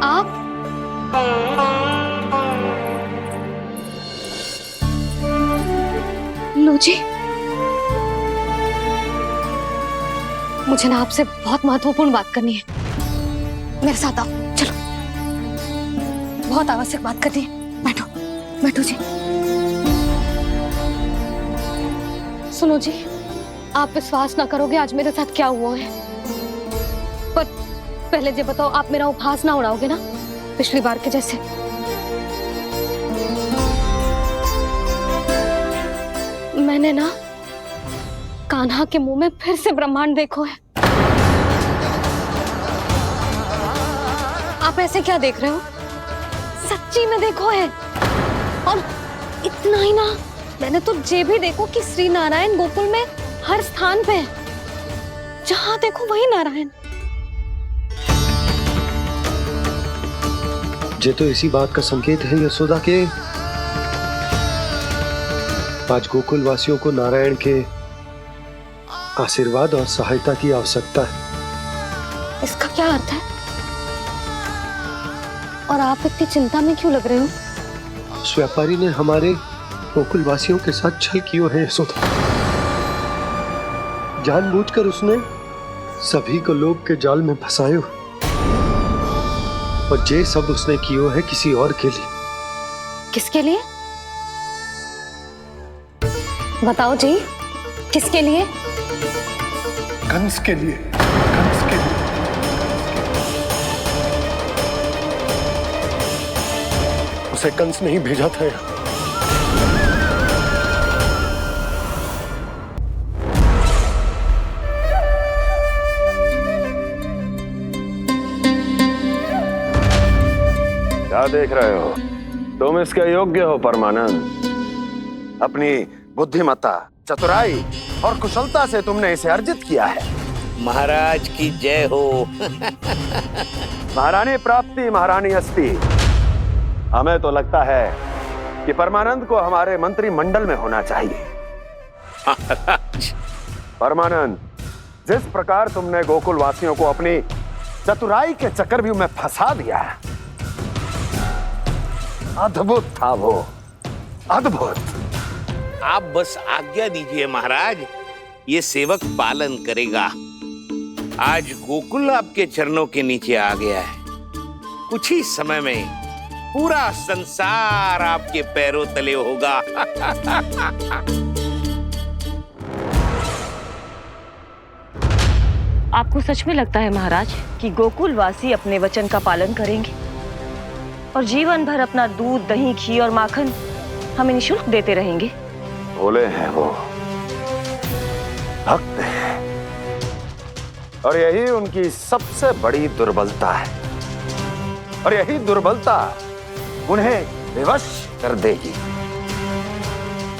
आप लो जी, मुझे ना आपसे बहुत महत्वपूर्ण बात करनी है। मेरे साथ आओ, चलो। बहुत आवश्यक बात करनी है। बैठो, बैठो जी। सुनो जी, आप विश्वास ना करोगे आज मेरे साथ क्या हुआ है। पर पहले ये बताओ, आप मेरा उपहास ना उड़ाओगे ना पिछली बार के जैसे? मैंने ना कान्हा के मुंह में फिर से ब्रह्मांड देखो है। आप ऐसे क्या देख रहे हो? सच्ची में देखो है। और इतना ही ना, मैंने तो ये भी देखो कि श्री नारायण गोकुल में हर स्थान पे है। जहां देखो वही नारायण। ये तो इसी बात का संकेत है यशोदा के आज गोकुल वासियों को नारायण के आशीर्वाद और सहायता की आवश्यकता है। इसका क्या अर्थ है? और आप इतनी चिंता में क्यों लग रहे हो? उस व्यापारी ने हमारे गोकुल वासियों के साथ छल किया है यशोदा। जानबूझकर उसने सभी को लोभ के जाल में फंसायो, और ये सब उसने किया है किसी और के लिए। किसके लिए? बताओ जी, किसके लिए? कंस के लिए। कंस के लिए। उसे कंस नहीं भेजा था यहाँ। क्या देख रहे हो? तुम इसके योग्य हो परमानंद। अपनी बुद्धिमत्ता, चतुराई और कुशलता से तुमने इसे अर्जित किया है। महाराज की जय हो। महारानी प्राप्ति महारानी अस्ति। हमें तो लगता है कि परमानंद को हमारे मंत्रिमंडल में होना चाहिए। परमानंद, जिस प्रकार तुमने गोकुल वासियों को अपनी चतुराई के चक्रव्यूह में फंसा दिया, अद्भुत था वो, अद्भुत। आप बस आज्ञा दीजिए महाराज, ये सेवक पालन करेगा। आज गोकुल आपके चरणों के नीचे आ गया है। कुछ ही समय में पूरा संसार आपके पैरों तले होगा। आपको सच में लगता है महाराज कि गोकुलवासी अपने वचन का पालन करेंगे और जीवन भर अपना दूध, दही, घी और माखन हमें निःशुल्क देते रहेंगे? भोले हैं वो, भक्त हैं, और यही उनकी सबसे बड़ी दुर्बलता है। और यही दुर्बलता उन्हें विवश कर देगी।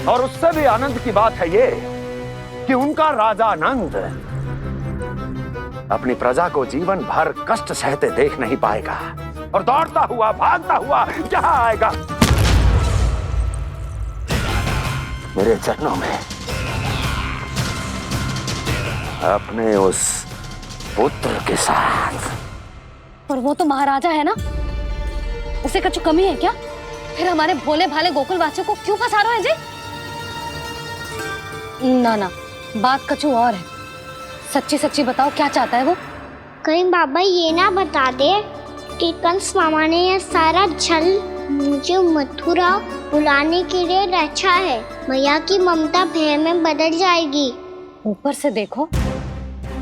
और उससे भी आनंद की बात है ये कि उनका राजा नंद अपनी प्रजा को जीवन भर कष्ट सहते देख नहीं पाएगा और दौड़ता हुआ, भागता हुआ यहाँ आएगा मेरे चरणों में, अपने उस पुत्र के साथ। पर वो तो महाराजा है ना, उसे कुछ कमी है क्या? फिर हमारे भोले भाले गोकुल वासियों को क्यों फंसा रहे हैं जी? ना ना, बात कुछ और है। सच्ची सच्ची बताओ, क्या चाहता है वो? कहीं बाबा ये ना बता दे कि कंस मामा ने यह सारा छल मुझे मथुरा बुलाने के लिए रचा है। मैया की ममता भय में बदल जाएगी। ऊपर से देखो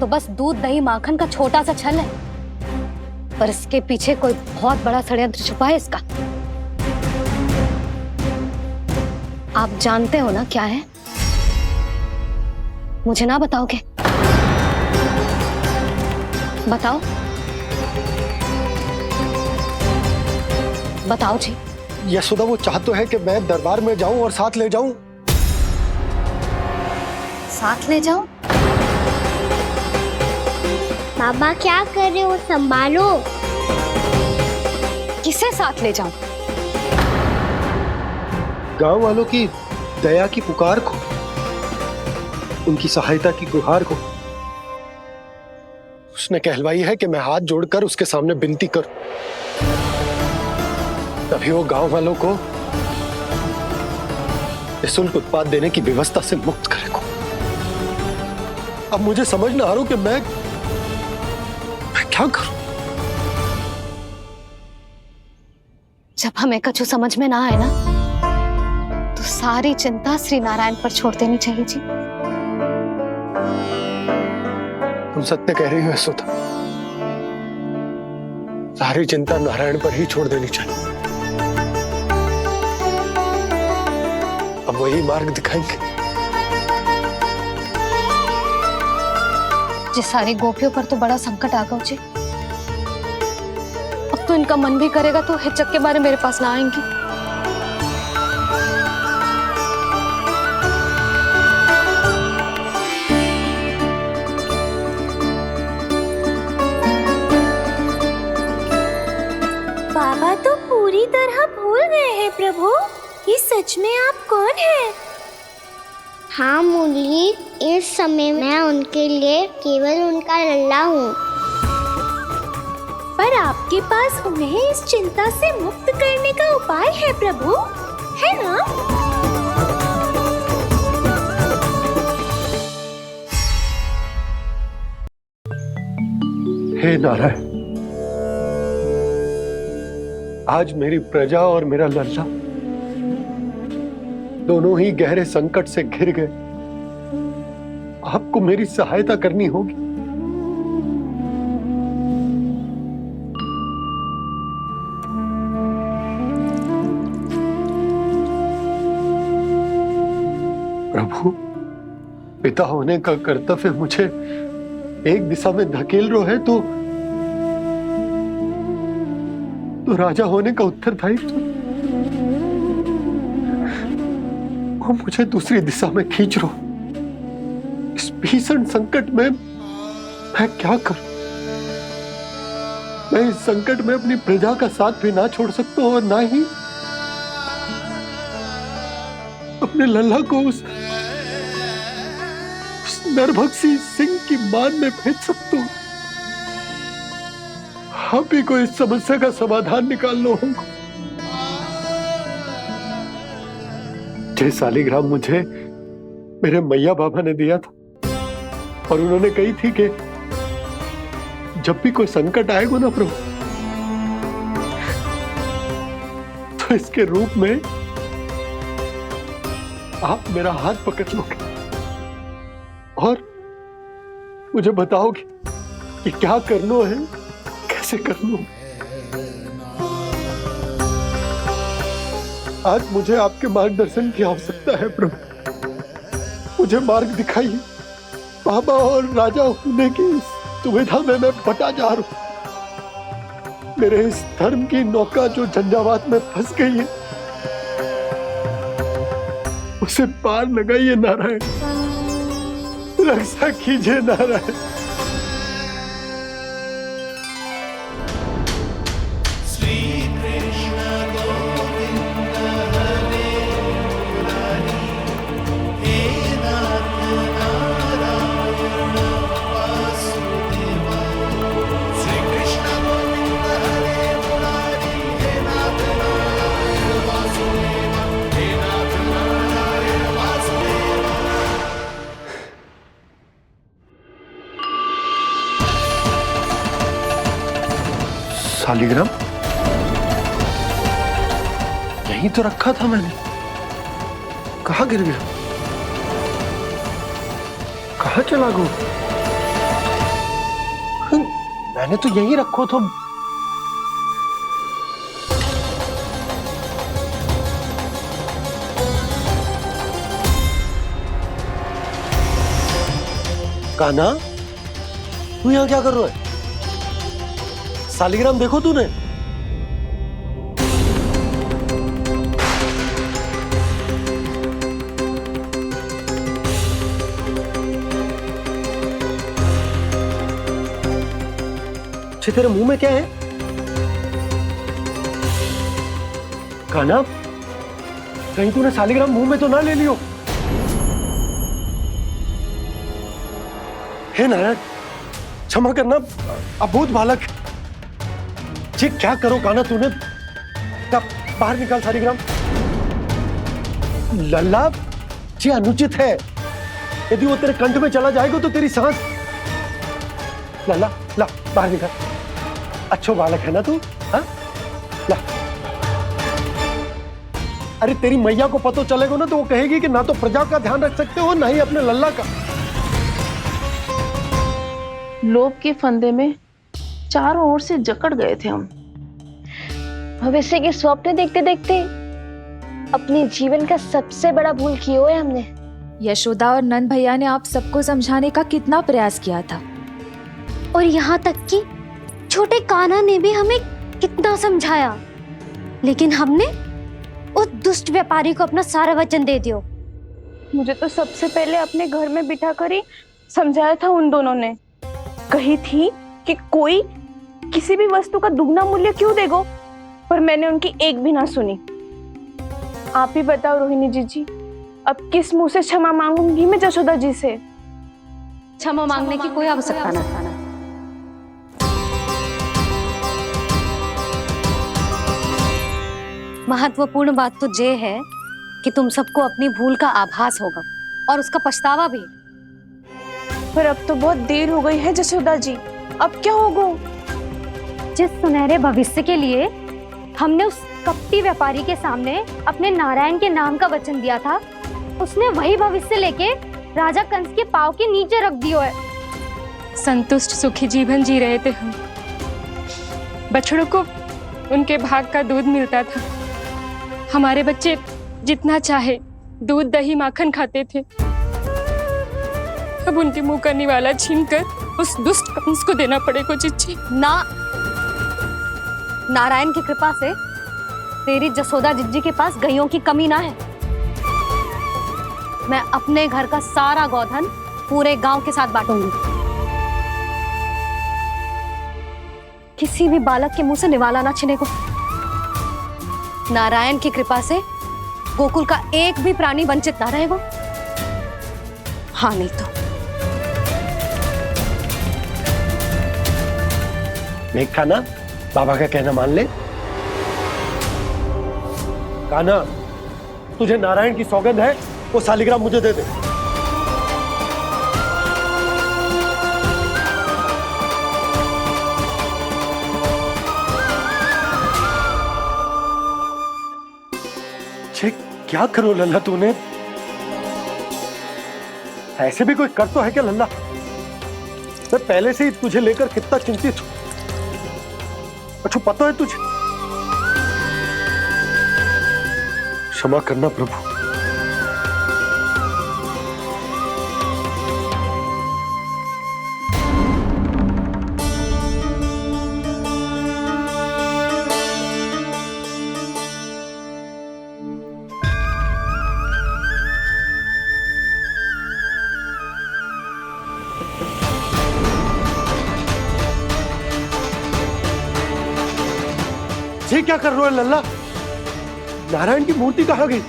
तो बस दूध, दही, माखन का छोटा सा छल है, पर इसके पीछे कोई बहुत बड़ा षड्यंत्र छुपा है इसका। आप जानते हो ना क्या है? मुझे ना बताओगे? बताओ बताओ जी। यशोदा, वो चाहते है कि मैं दरबार में जाऊं और साथ ले जाऊं। साथ ले जाऊं? बाबा क्या कर रहे हो, संभालो। किसे साथ ले जाऊं? गांव वालों की दया की पुकार को, उनकी सहायता की गुहार को। उसने कहलवाई है कि मैं हाथ जोड़कर उसके सामने विनती करूं, तभी वो गांव वालों को निःशुल्क उत्पाद देने की व्यवस्था से मुक्त करेगा। अब मुझे समझ ना आ रहा कि मैं क्या करूं। जब हमें कछु समझ में ना आए ना, तो सारी चिंता श्री नारायण पर छोड़ देनी चाहिए जी। तुम सत्य कह रही हो यशोदा, सारी चिंता नारायण पर ही छोड़ देनी चाहिए। अब वही मार्ग दिखाएंगे। जिस सारी गोपियों पर तो बड़ा संकट आ गया जी। अब तो इनका मन भी करेगा तो हिचक के बारे मेरे पास ना आएंगी। बाबा तो पूरी तरह भूल गए हैं प्रभु, ये सच में आप कौन हैं? हाँ मुरली, इस समय मैं उनके लिए केवल उनका लल्ला हूँ। पर आपके पास उन्हें इस चिंता से मुक्त करने का उपाय है प्रभु, है ना? हे नारायण, आज मेरी प्रजा और मेरा लल्ला दोनों ही गहरे संकट से घिर गए। आपको मेरी सहायता करनी होगी। प्रभु, पिता होने का कर्तव्य मुझे एक दिशा में धकेल रहा है तो राजा होने का उत्तरदायित्व वो मुझे दूसरी दिशा में खींच रहा। इस भीषण संकट में मैं क्या करूं? मैं इस संकट में अपनी प्रजा का साथ भी ना छोड़ सकता हूं और ना ही अपने लल्ला को उस नरभक्षी सिंह की मान में भेज सकता हूं। आप ही को इस समस्या का समाधान निकालना होगा। जे शालिग्राम मुझे मेरे मैया बाबा ने दिया था और उन्होंने कही थी कि जब भी कोई संकट आएगा ना प्रभु, तो इसके रूप में आप मेरा हाथ पकड़ लोगे और मुझे बताओगे कि क्या करना है, कैसे करना है। आज मुझे आपके मार्गदर्शन की आवश्यकता है प्रभु। मुझे मार्ग दिखाइए। बाबा और राजा होने की दुविधा में मैं बटा जा रहा हूं। मेरे इस धर्म की नौका जो झंझावात में फंस गई है, उसे पार लगाइए नारायण, रक्षा कीजिए नारायण। शालिग्राम यहीं तो रखा था मैंने, कहाँ गिर गया? कहाँ चला गया? मैंने तो यहीं रखो था। कान्हा, तू यहाँ क्या कर रहा है? शालिग्राम देखो तूने? तेरे मुंह में क्या है? कान्हा, कहीं तूने शालिग्राम मुंह में तो ना ले लियो? हे नारायण, क्षमा करना, अबोध बालक। जी क्या करो कान्हा तूने? बाहर निकाल शालिग्राम। लल्ला, जी अनुचित है। यदि वो तेरे कंठ में चला जाएगा तो तेरी सांस। लल्ला, ला बाहर निकाल। अच्छो बालक है ना तू? हाँ, ला। अरे तेरी मैया को पता चलेगा ना तो वो कहेगी कि ना तो प्रजा का ध्यान रख सकते हो ना ही अपने लल्ला का। लोभ के फंदे में चारों ओर से जकड़ गए थे हम। भविष्य के स्वप्न देखते देखते अपने जीवन का सबसे बड़ा भूल किया है हमने। यशोदा और नंद भैया ने आप सबको समझाने का कितना प्रयास किया था, और यहाँ तक कि छोटे कान्हा ने भी हमें कितना समझाया, लेकिन हमने उस दुष्ट व्यापारी को अपना सारा वचन दे दिया। मुझे तो सबसे पहले अपने घर में बिठा कर ही समझाया था उन दोनों ने। कही थी कि कोई किसी भी वस्तु का दुगना मूल्य क्यों देगा, पर मैंने उनकी एक भी ना सुनी। आप ही बताओ रोहिणी जी, अब किस मुंह से क्षमा मांगूंगी मैं जशोदा जी से? क्षमा मांगने की कोई आवश्यकता ना। महत्वपूर्ण बात तो ये है कि तुम सबको अपनी भूल का आभास होगा और उसका पछतावा भी। पर अब तो बहुत देर हो गई है जशोदा जी, अब क्या होगा? जिस सुनहरे भविष्य के लिए हमने उस कपटी व्यापारी के सामने अपने नारायण के नाम का वचन दिया था, उसने वही भविष्य लेके राजा कंस के पांव के नीचे रख दिया है। संतुष्ट सुखी जीवन जी रहे थे हम। बछड़ों को उनके भाग का दूध मिलता था। हमारे बच्चे जितना चाहे दूध दही माखन खाते थे। अब उनके मुंह का निवाला छीनकर उस दुष्ट कंस को देना पड़ेगा चिच्ची। ना, नारायण की कृपा से तेरी जसोदा जिज्जी के पास गैयों की कमी ना है। मैं अपने घर का सारा गोधन पूरे गांव के साथ बांटूंगी। किसी भी बालक के मुंह से निवाला ना छिने को। नारायण की कृपा से गोकुल का एक भी प्राणी वंचित ना रहेगा। हाँ नहीं तो देख कान्हा, बाबा का कहना मान ले। कान्हा, तुझे नारायण की सौगंध है, वो शालिग्राम मुझे दे दे। क्या करो लल्ला तूने? ऐसे भी कोई कर तो है क्या लल्ला? मैं पहले से ही तुझे लेकर कितना चिंतित हूं। अच्छा पता है तुझे? क्षमा करना प्रभु। ये क्या कर रहे हो लल्ला? नारायण की मूर्ति कहाँ गई?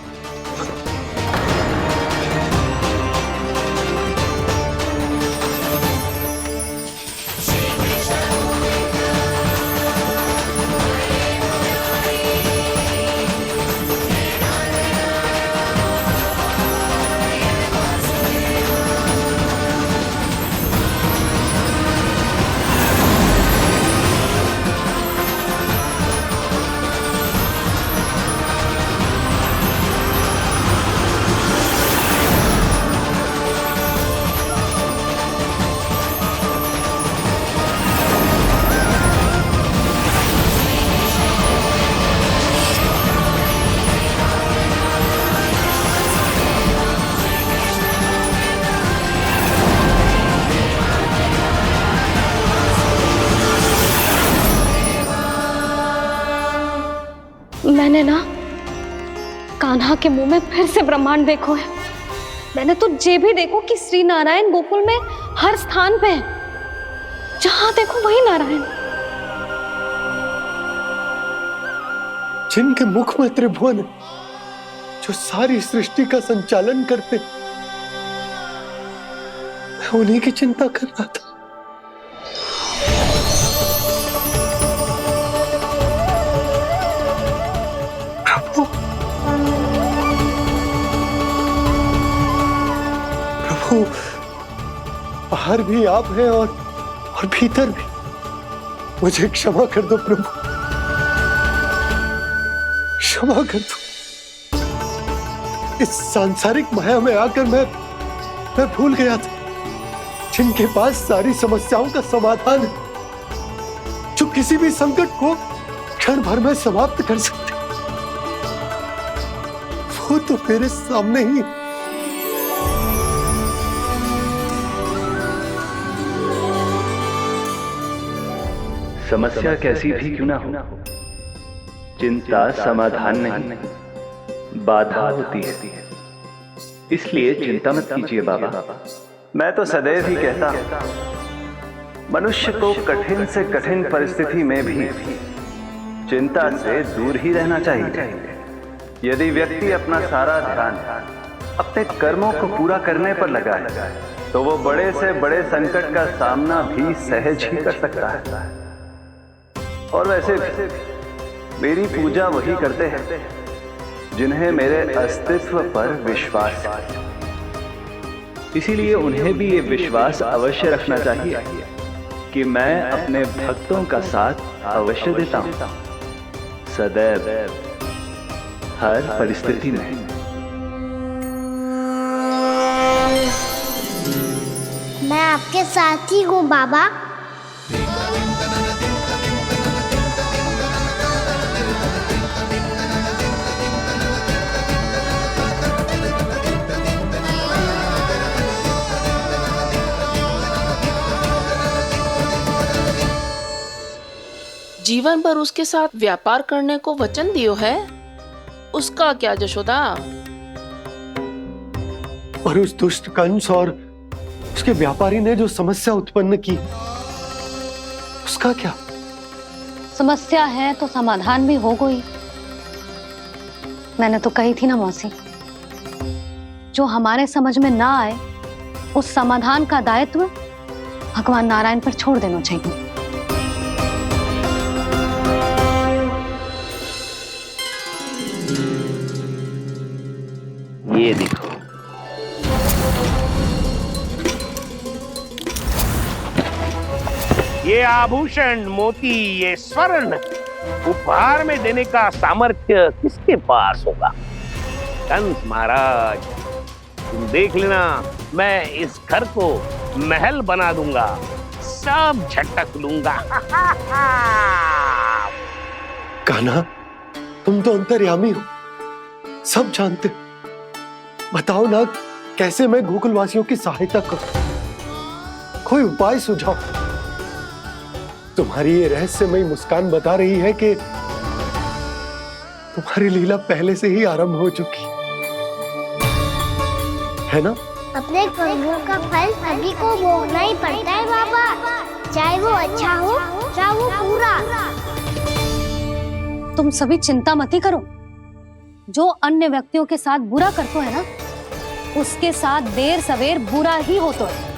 मैंने ना कान्हा के मुंह में फिर से ब्रह्मांड देखो है। मैंने तो ये भी देखो कि श्री नारायण गोकुल में हर स्थान पे है, जहां देखो वही नारायण। जिनके मुख में त्रिभुवन है, जो सारी सृष्टि का संचालन करते, मैं उन्हीं की चिंता कर रहा था। प्रभु, बाहर भी आप हैं और भीतर भी। मुझे क्षमा कर दो प्रभु, क्षमा कर दो। इस सांसारिक माया में आकर मैं भूल गया था जिनके पास सारी समस्याओं का समाधान है, जो किसी भी संकट को क्षण भर में समाप्त कर सकते, वो तो मेरे सामने ही। समस्या कैसी भी क्यों ना हो, चिंता समाधान नहीं, बाधा होती है। इसलिए चिंता मत कीजिए बाबा। मैं तो सदैव ही कहता हूं, मनुष्य को कठिन से कठिन परिस्थिति में भी चिंता से दूर ही रहना चाहिए। यदि व्यक्ति अपना सारा ध्यान अपने कर्मों को पूरा करने पर लगाए, तो वो बड़े से बड़े संकट का सामना भी सहज ही कर सकता है। और वैसे भी मेरी पूजा वही करते हैं जिन्हें मेरे अस्तित्व पर विश्वास है। इसीलिए उन्हें भी ये विश्वास अवश्य रखना चाहिए कि मैं अपने भक्तों का साथ अवश्य देता हूं, सदैव, हर परिस्थिति में। मैं आपके साथ ही हूँ बाबा। जीवन भर उसके साथ व्यापार करने को वचन दियो है, उसका क्या जशोदा? और उस दुष्ट कंस और उसके व्यापारी ने जो समस्या उत्पन्न की, उसका क्या? समस्या है तो समाधान भी होगा ही। मैंने तो कही थी ना मौसी, जो हमारे समझ में ना आए उस समाधान का दायित्व भगवान नारायण पर छोड़ देना चाहिए। ये देखो, ये आभूषण, मोती, ये स्वर्ण उपहार में देने का सामर्थ्य किसके पास होगा? कंस महाराज, तुम देख लेना, मैं इस घर को महल बना दूंगा, सब झटक लूंगा। कान्हा, तुम तो अंतर्यामी हो, सब जानते हो। बताओ ना, कैसे मैं गोकुलवासियों की सहायता करूं? कोई उपाय सुझाओ। तुम्हारी ये रहस्यमयी मुस्कान बता रही है कि तुम्हारी लीला पहले से ही आरंभ हो चुकी है ना? अपने कर्मों का फल सभी को भोगना ही पड़ता है बाबा, चाहे वो अच्छा हो चाहे वो बुरा। तुम सभी चिंता मत ही करो। जो अन्य व्यक्तियों के साथ बुरा करते है ना, उसके साथ देर सवेर बुरा ही होता है।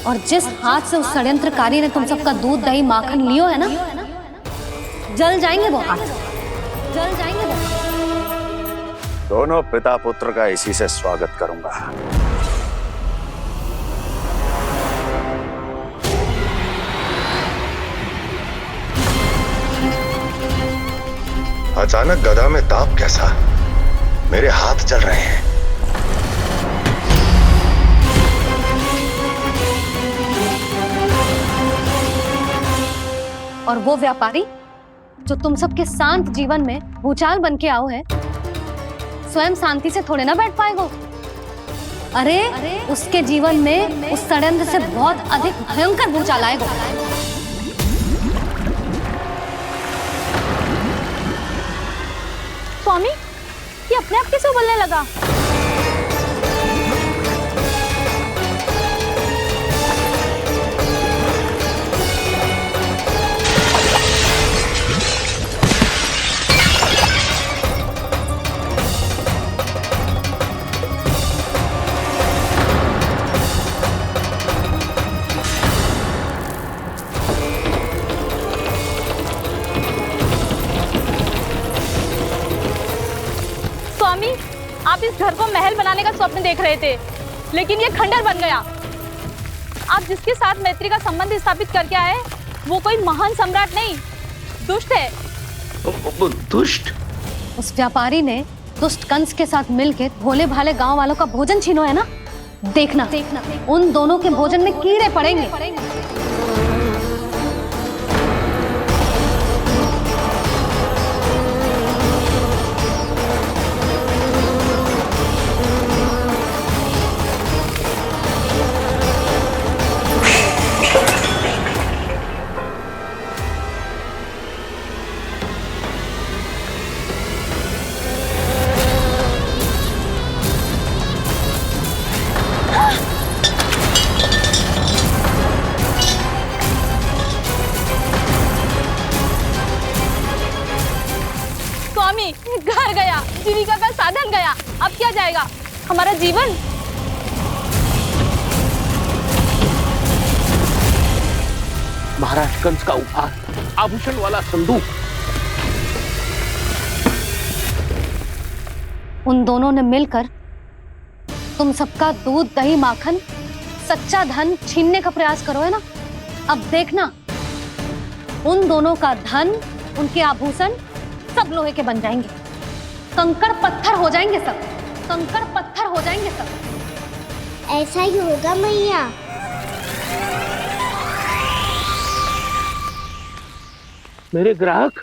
और जिस हाथ से उस षड्यंत्रकारी ने तुम सबका दूध दही माखन लियो है ना, जल जाएंगे वो हाथ, जल जाएंगे वो। दोनों पिता पुत्र का इसी से स्वागत करूंगा। अचानक गदा में ताप कैसा? मेरे हाथ जल रहे हैं। और वो व्यापारी जो तुम सबके शांत जीवन में भूचाल बन के आओ है, स्वयं शांति से थोड़े ना बैठ पाएगो। अरे उसके जीवन में उस षड्यंत्र से बहुत अधिक भयंकर भूचाल आएगा। स्वामी, ये अपने आप कैसे उबलने लगा? आप इस घर को महल बनाने का स्वप्न देख रहे थे, लेकिन ये खंडर बन गया। आप जिसके साथ मैत्री का संबंध स्थापित करके आए, वो कोई महान सम्राट नहीं, दुष्ट है। दुष्ट? उस व्यापारी ने दुष्ट कंस के साथ मिलकर भोले भाले गांव वालों का भोजन छीनो है ना। देखना उन दोनों के भोजन में कीड़े पड़ेंगे। घर गया, जीविका का साधन गया, अब क्या जाएगा हमारा जीवन? महाराज कंस का उपहार, आभूषण वाला संदूक। उन दोनों ने मिलकर तुम सबका दूध दही माखन सच्चा धन छीनने का प्रयास करो है ना। अब देखना उन दोनों का धन, उनके आभूषण सब लोहे के बन जाएंगे, कंकड़ पत्थर हो जाएंगे सब, कंकड़ पत्थर हो जाएंगे सब। ऐसा ही होगा मैया। मेरे ग्राहक?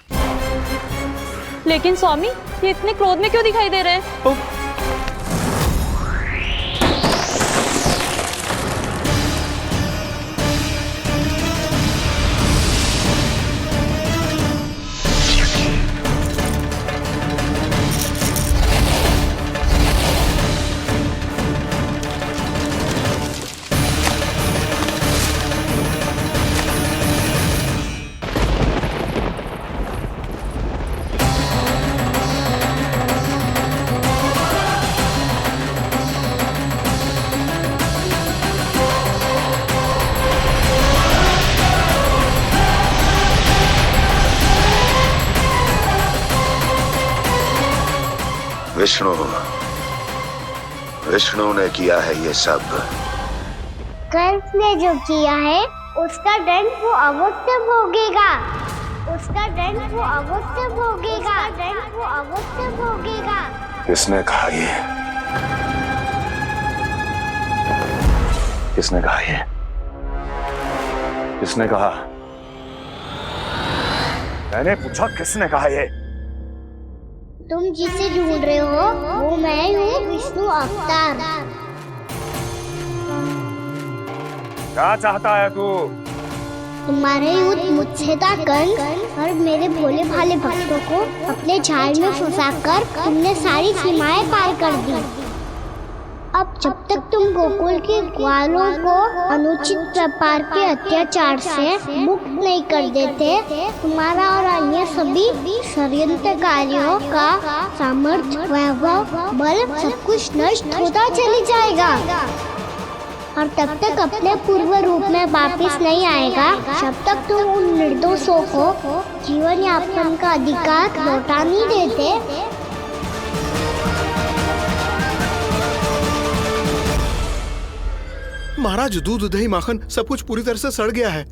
लेकिन स्वामी, ये इतने क्रोध में क्यों दिखाई दे रहे हैं? विष्णु विष्णु ने किया है ये सब। कंस ने जो किया है उसका दंड वो अवश्य भोगेगा। उसका दंड वो अवश्य भोगेगा। दंड वो अवश्य भोगेगा। किसने कहा ये? किसने कहा ये? किसने कहा? मैंने पूछा किसने कहा ये? तुम जिसे ढूंढ रहे हो वो मैं हूँ, विष्णु अवतार। क्या चाहता है तू? तुम्हारे युद्ध मुझसे था कंस, और मेरे भोले भाले भक्तों को अपने जाल में फंसाकर तुमने सारी सीमाएं पार कर दी। अब जब तक तुम गोकुल के ग्वालों को अनुचित प्रकार के अत्याचार से मुक्त नहीं कर देते, तुम्हारा और अन्य सभी षड्यंत्रकारियों का सामर्थ्य, वैभव, बल सब कुछ नष्ट होता चले जाएगा। और तब तक अपने पूर्व रूप में वापस नहीं आएगा जब तक तुम उन निर्दोषों को जीवन यापन का अधिकार लौटा नहीं देते। महाराज, दूध, दही, माखन सब कुछ पूरी तरह से सड़ गया है।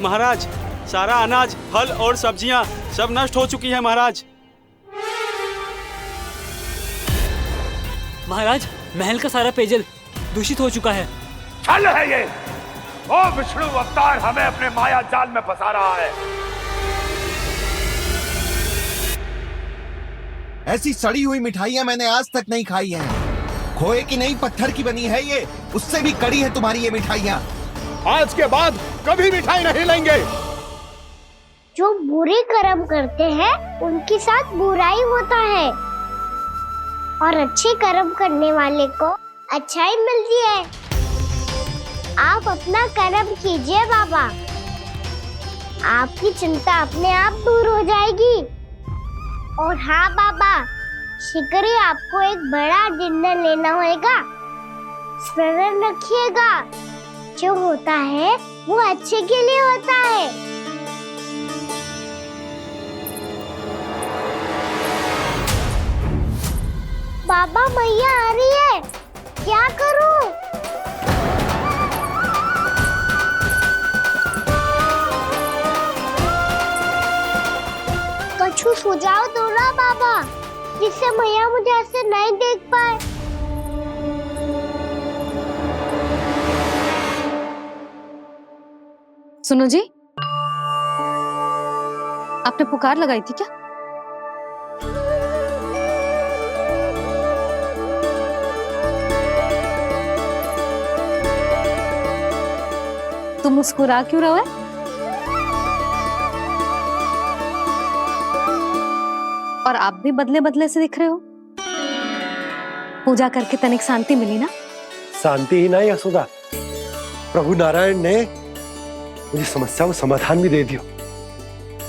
महाराज, सारा अनाज, फल और सब्जियां सब नष्ट हो चुकी हैं महाराज। महाराज, महल का सारा पेयजल दूषित हो चुका है। छल है ये। ओ विष्णु अवतार हमें अपने माया जाल में फंसा रहा है। ऐसी सड़ी हुई मिठाइयां मैंने आज तक नहीं खाई हैं। खोए की नहीं, पत्थर की बनी है ये, उससे भी कड़ी है तुम्हारी ये मिठाइयां। आज के बाद कभी मिठाई नहीं लेंगे। जो बुरे कर्म करते हैं उनके साथ बुराई होता है, और अच्छे कर्म करने वाले को अच्छाई मिलती है। आप अपना कर्म कीजिए बाबा, आपकी चिंता अपने आप दूर हो जाएगी। और हाँ बाबा, शीघ्र ही आपको एक बड़ा निर्णय लेना होगा। स्मरण रखिएगा, जो होता है वो अच्छे के लिए होता है। बाबा, मैया आ रही है, क्या करूं? कुछ सुझाव दो ना बाबा, जिससे मैया मुझे ऐसे नहीं देख पाए। सुनो जी, आपने पुकार लगाई थी क्या? तुम मुस्कुरा क्यों रहे हो? और आप भी बदले बदले से दिख रहे हो। पूजा करके तनिक शांति मिली ना? शांति ही नहीं यशोदा, प्रभु नारायण ने मुझे समस्या को समाधान भी दे दिया।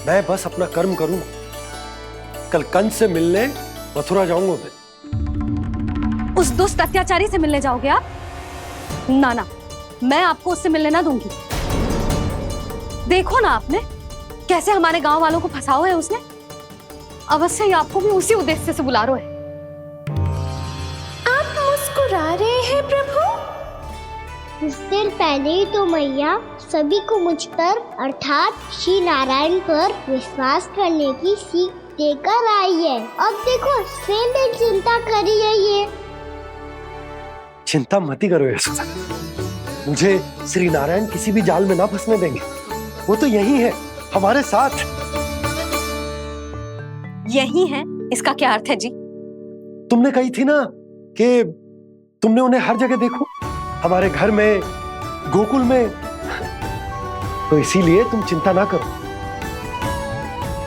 मैं बस अपना कर्म करूंगा। कल कंस से मिलने मथुरा जाऊंगा मैं। उस दुष्ट अत्याचारी से मिलने जाओगे आप? ना ना, मैं आपको उससे मिलने ना दूंगी। देखो ना आपने कैसे हमारे गांव वालों को फंसाओ है उसने। अवश्य ही आपको भी उसी उद्देश्य से बुला रहा है। आप मुस्कुरा रहे हैं प्रभु? कुछ देर पहले ही तो मैया सभी को मुझ पर अर्थात श्री नारायण पर विश्वास करने की सीख देकर आई है। अब देखो स्वयं चिंता करी है ये। चिंता मत करो यशोदा, मुझे श्री नारायण किसी भी जाल में ना फंसने देंगे। वो तो यही है हमारे साथ। यही है, इसका क्या अर्थ है जी? तुमने कही थी ना कि तुमने उन्हें हर जगह देखो, हमारे घर में, गोकुल में, तो इसीलिए तुम चिंता ना करो।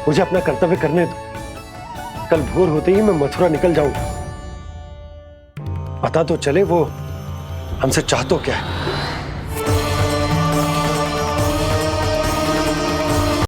मुझे अपना कर्तव्य करने दो। कल भोर होते ही मैं मथुरा निकल जाऊंगा। पता तो चले वो हमसे चाहतो क्या है।